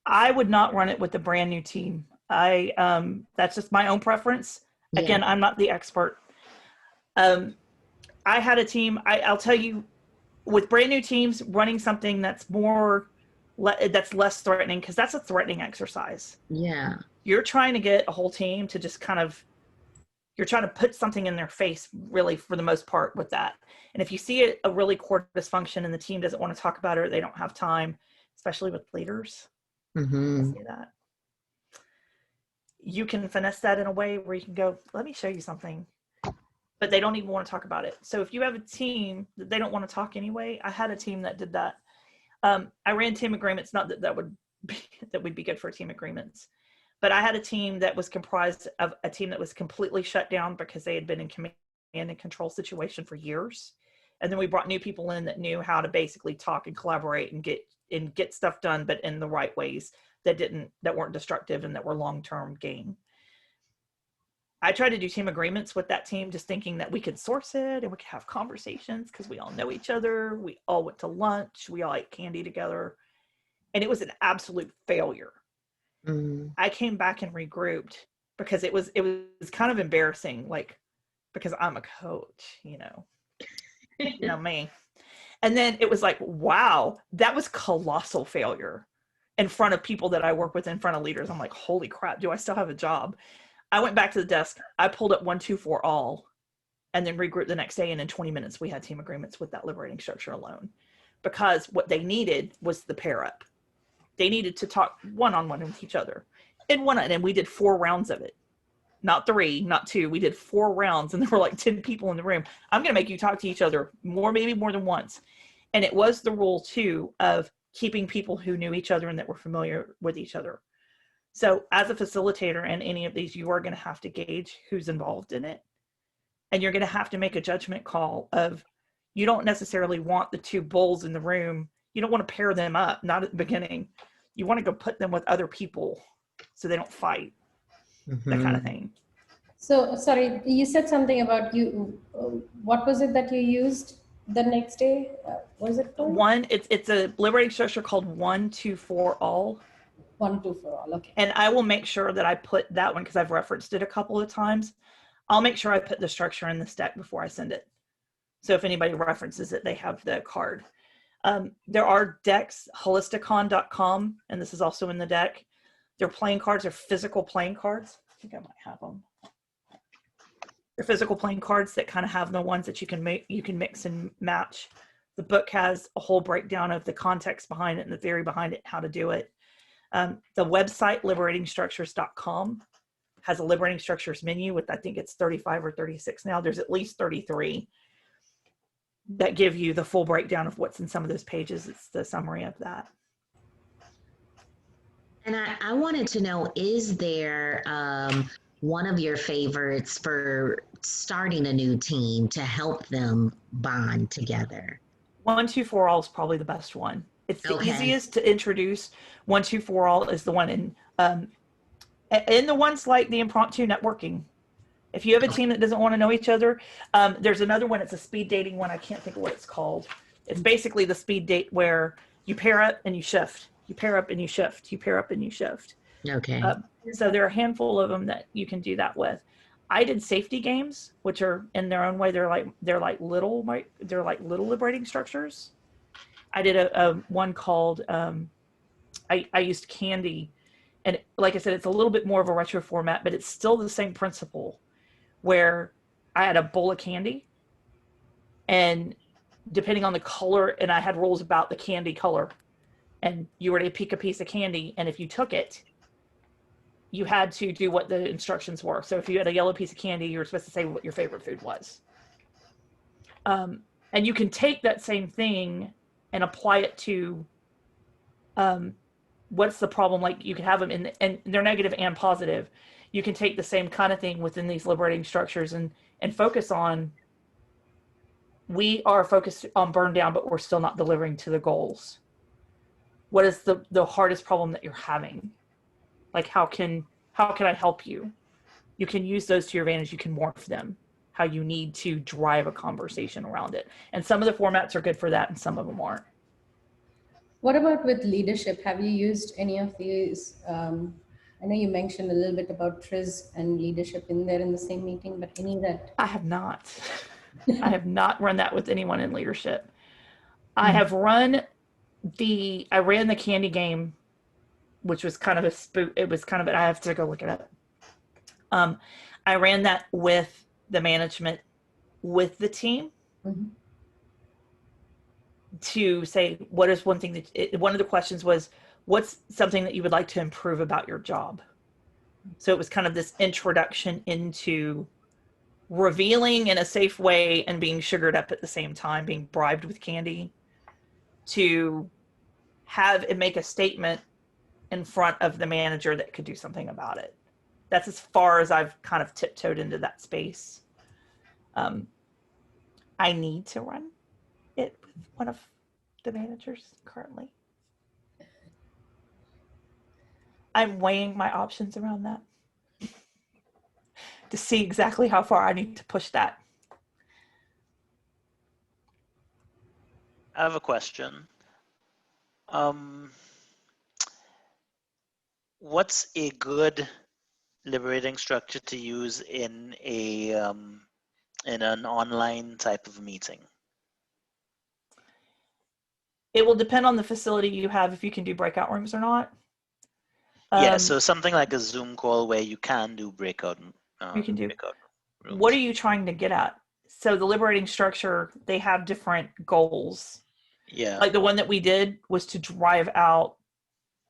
I would not run it with a brand new team. That's just my own preference. Yeah. Again, I'm not the expert. I had a team, I'll tell you, with brand new teams, running something that's that's less threatening, because that's a threatening exercise. Yeah. You're trying to get a whole team to just kind of, you're trying to put something in their face, really, for the most part, with that. And if you see a really core dysfunction and the team doesn't want to talk about it, or they don't have time, especially with leaders, Mm-hmm. I see that. You can finesse that in a way where you can go, let me show you something. But they don't even want to talk about it. So if you have a team that they don't want to talk anyway, I had a team that did that. I ran team agreements, not that would be good for team agreements, but I had a team that was comprised of a team that was completely shut down because they had been in command and control situation for years. And then we brought new people in that knew how to basically talk and collaborate and get stuff done, but in the right ways that weren't destructive and that were long-term gain. I tried to do team agreements with that team, just thinking that we could source it and we could have conversations because we all know each other. We all went to lunch. We all ate candy together. And it was an absolute failure. Mm-hmm. I came back and regrouped because it was kind of embarrassing, like, because I'm a coach, you know me. And then it was like, wow, that was colossal failure in front of people that I work with, in front of leaders. I'm like, holy crap, do I still have a job? I went back to the desk. I pulled up 1, 2, 4 all, and then regrouped the next day. And in 20 minutes, we had team agreements with that liberating structure alone, because what they needed was the pair up. They needed to talk one-on-one with each other. And we did 4 rounds of it, not 3, not 2. We did 4 rounds, and there were like 10 people in the room. I'm going to make you talk to each other maybe more than once. And it was the rule too of keeping people who knew each other and that were familiar with each other. So as a facilitator in any of these, you are going to have to gauge who's involved in it. And you're going to have to make a judgment call of, you don't necessarily want the 2 bulls in the room. You don't want to pair them up, not at the beginning. You want to go put them with other people so they don't fight, that kind of thing. So, sorry, you said something about what was it that you used the next day? What was it called? It's a liberating structure called 1, 2, 4 all. 1, 2, 4 all, okay. And I will make sure that I put that one, because I've referenced it a couple of times. I'll make sure I put the structure in the deck before I send it. So if anybody references it, they have the card. There are decks, holisticon.com, and this is also in the deck. Their playing cards are physical playing cards. I think I might have them. They're physical playing cards that kind of have the ones that you can mix and match. The book has a whole breakdown of the context behind it and the theory behind it, how to do it. The website, liberatingstructures.com, has a liberating structures menu with, I think it's 35 or 36 now. There's at least 33. that give you the full breakdown of what's in some of those pages. It's the summary of that. And I wanted to know, is there one of your favorites for starting a new team to help them bond together? 1, 2, 4 all is probably the best one. It's the Okay. easiest to introduce. 1, 2, 4 all is the one in the ones like the impromptu networking. If you have a team that doesn't want to know each other, there's another one. It's a speed dating one. I can't think of what it's called. It's basically the speed date where you pair up and you shift. You pair up and you shift. You pair up and you shift. Okay. So there are a handful of them that you can do that with. I did safety games, which are in their own way. They're like little liberating structures. I did a one called I used candy, and like I said, it's a little bit more of a retro format, but it's still the same principle, where I had a bowl of candy, and depending on the color, and I had rules about the candy color, and you were to pick a piece of candy, and if you took it, you had to do what the instructions were. So if you had a yellow piece of candy, you were supposed to say what your favorite food was. And you can take that same thing and apply it to what's the problem. Like you could have them and they're negative and positive. You can take the same kind of thing within these liberating structures and focus on, we are focused on burn down, but we're still not delivering to the goals. What is the hardest problem that you're having? Like, how can I help you? You can use those to your advantage. You can morph them how you need to drive a conversation around it. And some of the formats are good for that and some of them aren't. What about with leadership? Have you used any of these? I know you mentioned a little bit about TRIZ and leadership in there in the same meeting, but any that? I have not. I have not run that with anyone in leadership. I have ran the candy game, which was kind of a spook. It was kind of, I have to go look it up. I ran that with the management, with the team, to say, what is one thing that, one of the questions was, what's something that you would like to improve about your job? So it was kind of this introduction into revealing in a safe way and being sugared up at the same time, being bribed with candy, to have it make a statement in front of the manager that could do something about it. That's as far as I've kind of tiptoed into that space. I need to run it with one of the managers currently. I'm weighing my options around that to see exactly how far I need to push that. I have a question. What's a good liberating structure to use in an online type of meeting? It will depend on the facility you have, if you can do breakout rooms or not. Yeah, so something like a Zoom call where you can do breakout. You can do. Breakout rooms. What are you trying to get at? So the liberating structure, they have different goals. Yeah. Like the one that we did was to drive out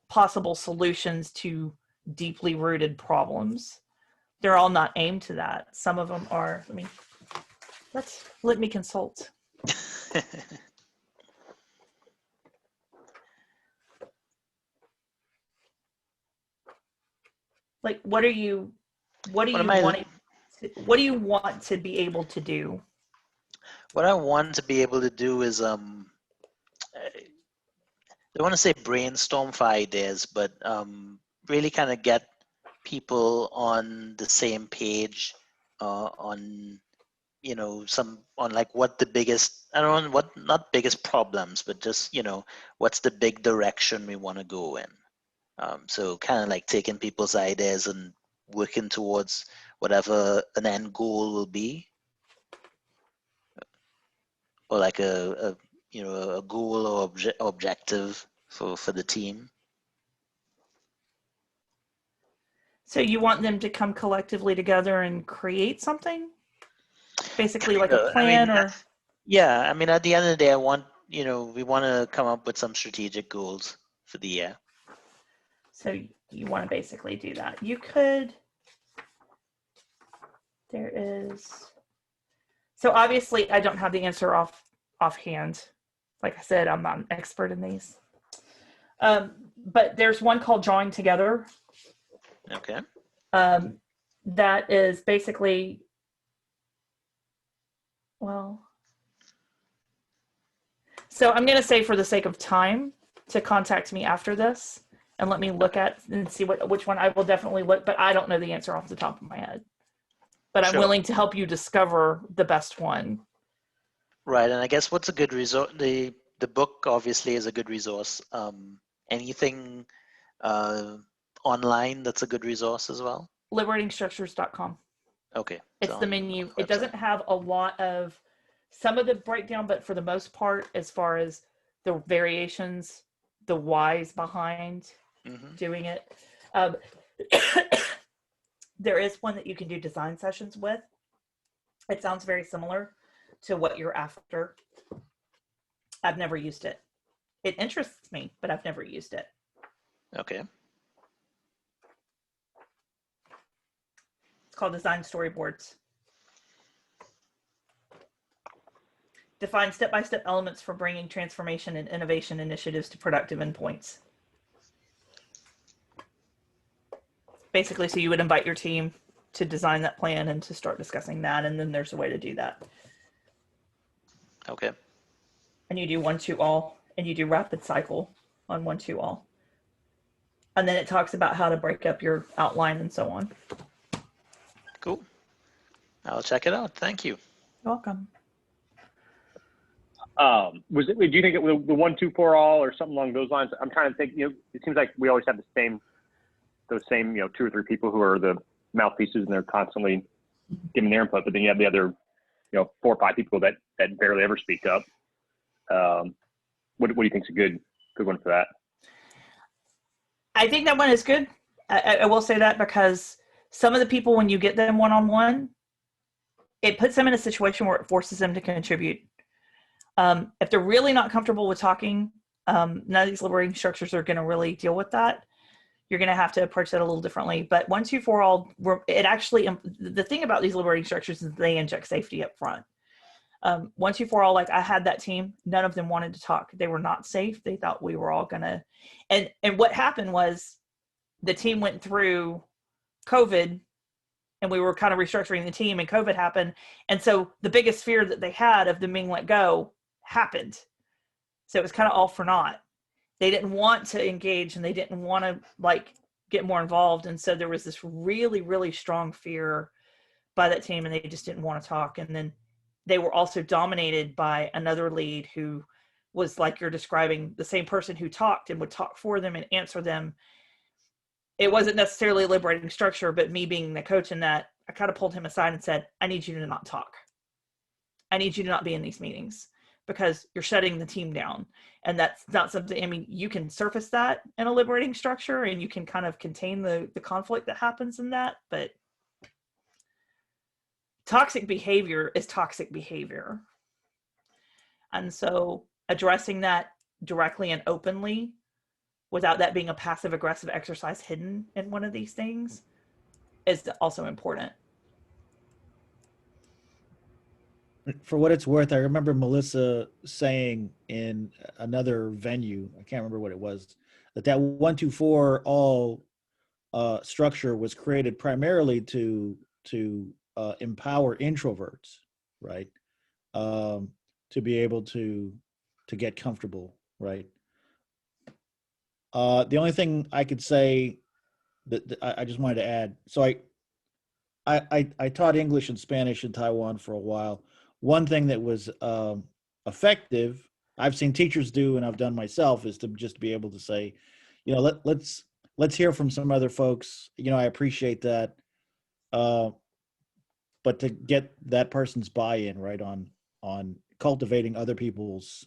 possible solutions to deeply rooted problems. They're all not aimed to that. Some of them are. Let me consult. Like, what do you want to be able to do? What I want to be able to do is I don't want to say brainstorm for ideas, but really kind of get people on the same page on like what the biggest, I don't know, what, not biggest problems, but just, what's the big direction we want to go in. So kind of like taking people's ideas and working towards whatever an end goal will be, or like a goal or objective for the team. So you want them to come collectively together and create something? Basically like a plan, or? Yeah, I mean, at the end of the day, we want to come up with some strategic goals for the year. So you want to basically do that. So obviously I don't have the answer off offhand. Like I said, I'm not an expert in these. But there's one called Drawing Together. Okay. That is basically, well, so I'm going to say for the sake of time to contact me after this and let me look at and see which one. I will definitely look, but I don't know the answer off the top of my head. But I'm Sure. willing to help you discover the best one. Right, and I guess what's a good resource? The book obviously is a good resource. Anything online that's a good resource as well? Liberatingstructures.com. Okay. It's so the on menu. the It doesn't website. have a lot of some of the breakdown, but for the most part, as far as the variations, the whys behind Mhm. doing it, there is one that you can do design sessions with. It sounds very similar to what you're after. I've never used it. It interests me, but I've never used it. Okay. It's called Design Storyboards. Define step-by-step elements for bringing transformation and innovation initiatives to productive endpoints. Basically, so you would invite your team to design that plan and to start discussing that, and then there's a way to do that. Okay. And you do 1-2-all, and you do rapid cycle on 1-2-all. And then it talks about how to break up your outline and so on. Cool. I'll check it out. Thank you. You're welcome. Do you think it was the 1-2-4-all or something along those lines? I'm trying to think. It seems like we always have those same 2 or 3 people who are the mouthpieces, and they're constantly giving their input. But then you have the other 4 or 5 people that barely ever speak up. What do you think is a good one for that? I think that one is good. I will say that because some of the people, when you get them one-on-one, it puts them in a situation where it forces them to contribute. If they're really not comfortable with talking, none of these liberating structures are going to really deal with that. You're going to have to approach that a little differently. But 1-2-4-all, it actually, the thing about these liberating structures is they inject safety up front. 1-2-4-all, like I had that team, none of them wanted to talk. They were not safe. They thought we were all going to, and what happened was the team went through COVID and we were kind of restructuring the team, and COVID happened. And so the biggest fear that they had of them being let go happened. So it was kind of all for naught. They didn't want to engage, and they didn't want to get more involved. And so there was this really, really strong fear by that team, and they just didn't want to talk. And then they were also dominated by another lead who was, like you're describing, the same person who talked and would talk for them and answer them. It wasn't necessarily a liberating structure, but me being the coach in that, I kind of pulled him aside and said, I need you to not talk. I need you to not be in these meetings because you're shutting the team down. And that's not something, I mean, you can surface that in a liberating structure and you can kind of contain the conflict that happens in that, but toxic behavior is toxic behavior. And so addressing that directly and openly without that being a passive aggressive exercise hidden in one of these things is also important. For what it's worth, I remember Melissa saying in another venue, I can't remember what it was, that 1-2-4-all structure was created primarily to empower introverts, right? To be able to get comfortable, right? The only thing I could say that I just wanted to add, so I taught English and Spanish in Taiwan for a while. One thing that was effective, I've seen teachers do and I've done myself, is to just be able to say, let's hear from some other folks. I appreciate that. But to get that person's buy-in, right, on cultivating other people's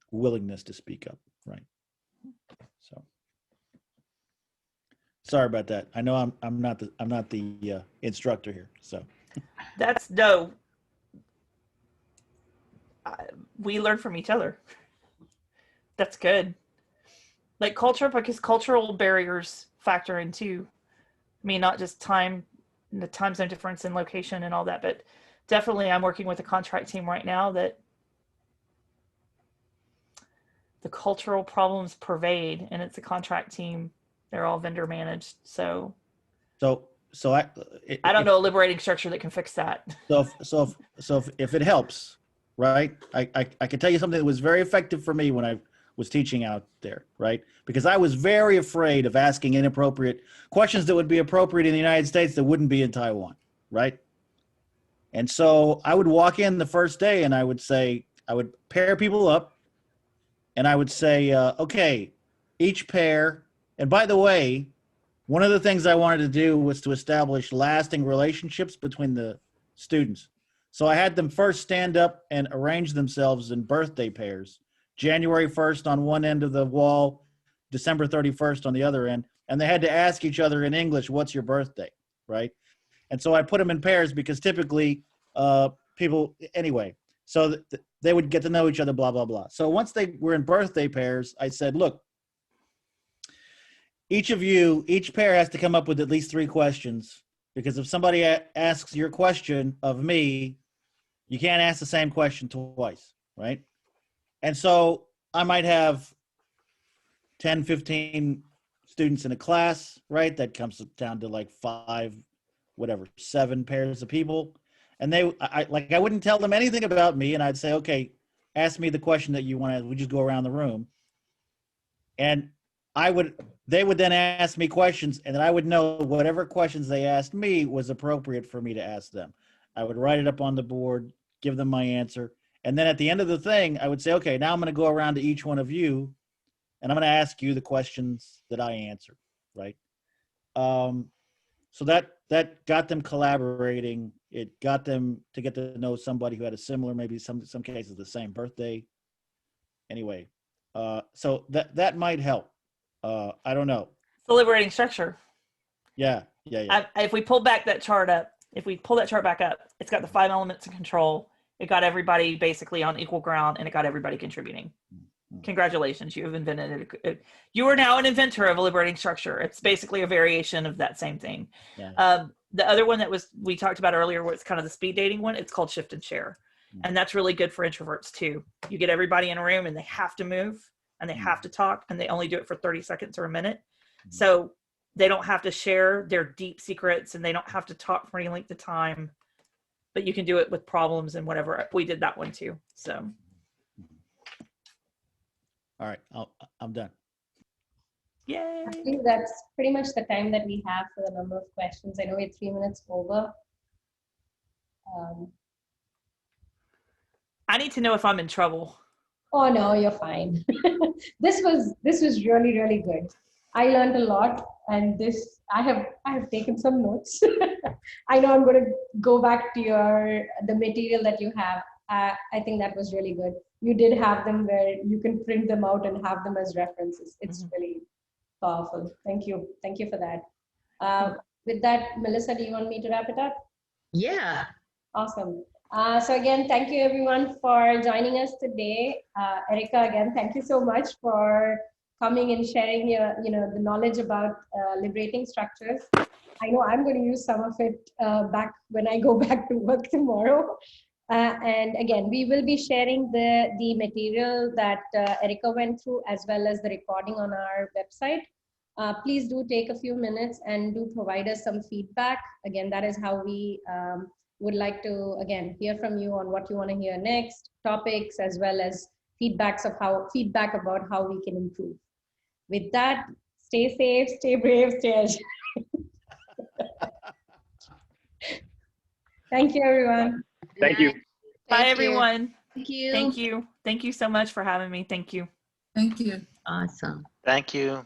willingness to speak up, right? So sorry about that. I know I'm not the instructor here, so That's we learn from each other. That's good. Like culture, because cultural barriers factor in too. I mean, not just time, the time zone difference and location and all that, but definitely I'm working with a contract team right now that the cultural problems pervade, and it's a contract team. They're all vendor managed. So I don't know a liberating structure that can fix that. So if it helps, right? I can tell you something that was very effective for me when I was teaching out there, right? Because I was very afraid of asking inappropriate questions that would be appropriate in the United States that wouldn't be in Taiwan, right? And so I would walk in the first day and I would pair people up and I would say, okay, each pair, and by the way, one of the things I wanted to do was to establish lasting relationships between the students. So I had them first stand up and arrange themselves in birthday pairs. January 1st on one end of the wall, December 31st on the other end. And they had to ask each other in English, what's your birthday, right? And so I put them in pairs because typically people, anyway, so they would get to know each other, blah, blah, blah. So once they were in birthday pairs, I said, look, each pair has to come up with at least 3 questions, because if somebody asks your question of me, you can't ask the same question twice, right? And so I might have 10, 15 students in a class, right? That comes down to like 7 pairs of people. And I wouldn't tell them anything about me. And I'd say, okay, ask me the question that you want to, we just go around the room. And they would then ask me questions, and then I would know whatever questions they asked me was appropriate for me to ask them. I would write it up on the board, give them my answer. And then at the end of the thing, I would say, okay, now I'm going to go around to each one of you, and I'm going to ask you the questions that I answered, right? So that got them collaborating. It got them to get to know somebody who had a similar, maybe some cases the same birthday. Anyway, so that might help. I don't know. It's the liberating structure. Yeah. If we pull back that chart up, if we pull that chart back up, it's got the 5 elements of control. It got everybody basically on equal ground, and it got everybody contributing. Congratulations, you have invented it. You are now an inventor of a liberating structure. It's basically a variation of that same thing. Yeah. The other one we talked about earlier, where it's kind of the speed dating one, it's called shift and share. And that's really good for introverts too. You get everybody in a room and they have to move and they have to talk, and they only do it for 30 seconds or a minute. So they don't have to share their deep secrets, and they don't have to talk for any length of time, but you can do it with problems and whatever. We did that one too. So. All right, I'm done. Yay. I think that's pretty much the time that we have for the number of questions. I know we're 3 minutes over. I need to know if I'm in trouble. Oh no, you're fine. This was really, really good. I learned a lot, and I have taken some notes. I know I'm going to go back to the material that you have. I think that was really good. You did have them where you can print them out and have them as references. It's really powerful. Thank you for that. With that, Melissa, do you want me to wrap it up? Yeah. Awesome. So again, thank you everyone for joining us today. Erica, again, thank you so much for coming and sharing the knowledge about liberating structures. I know I'm going to use some of it back when I go back to work tomorrow. And again, we will be sharing the material that Erica went through, as well as the recording on our website. Please do take a few minutes and do provide us some feedback. Again, that is how we would like to, again, hear from you on what you want to hear next, topics, as well as feedback about how we can improve. With that, stay safe, stay brave, stay agile. Thank you, everyone. Thank you. Bye, everyone. Thank you. Thank you. Thank you so much for having me. Thank you. Thank you. Awesome. Thank you.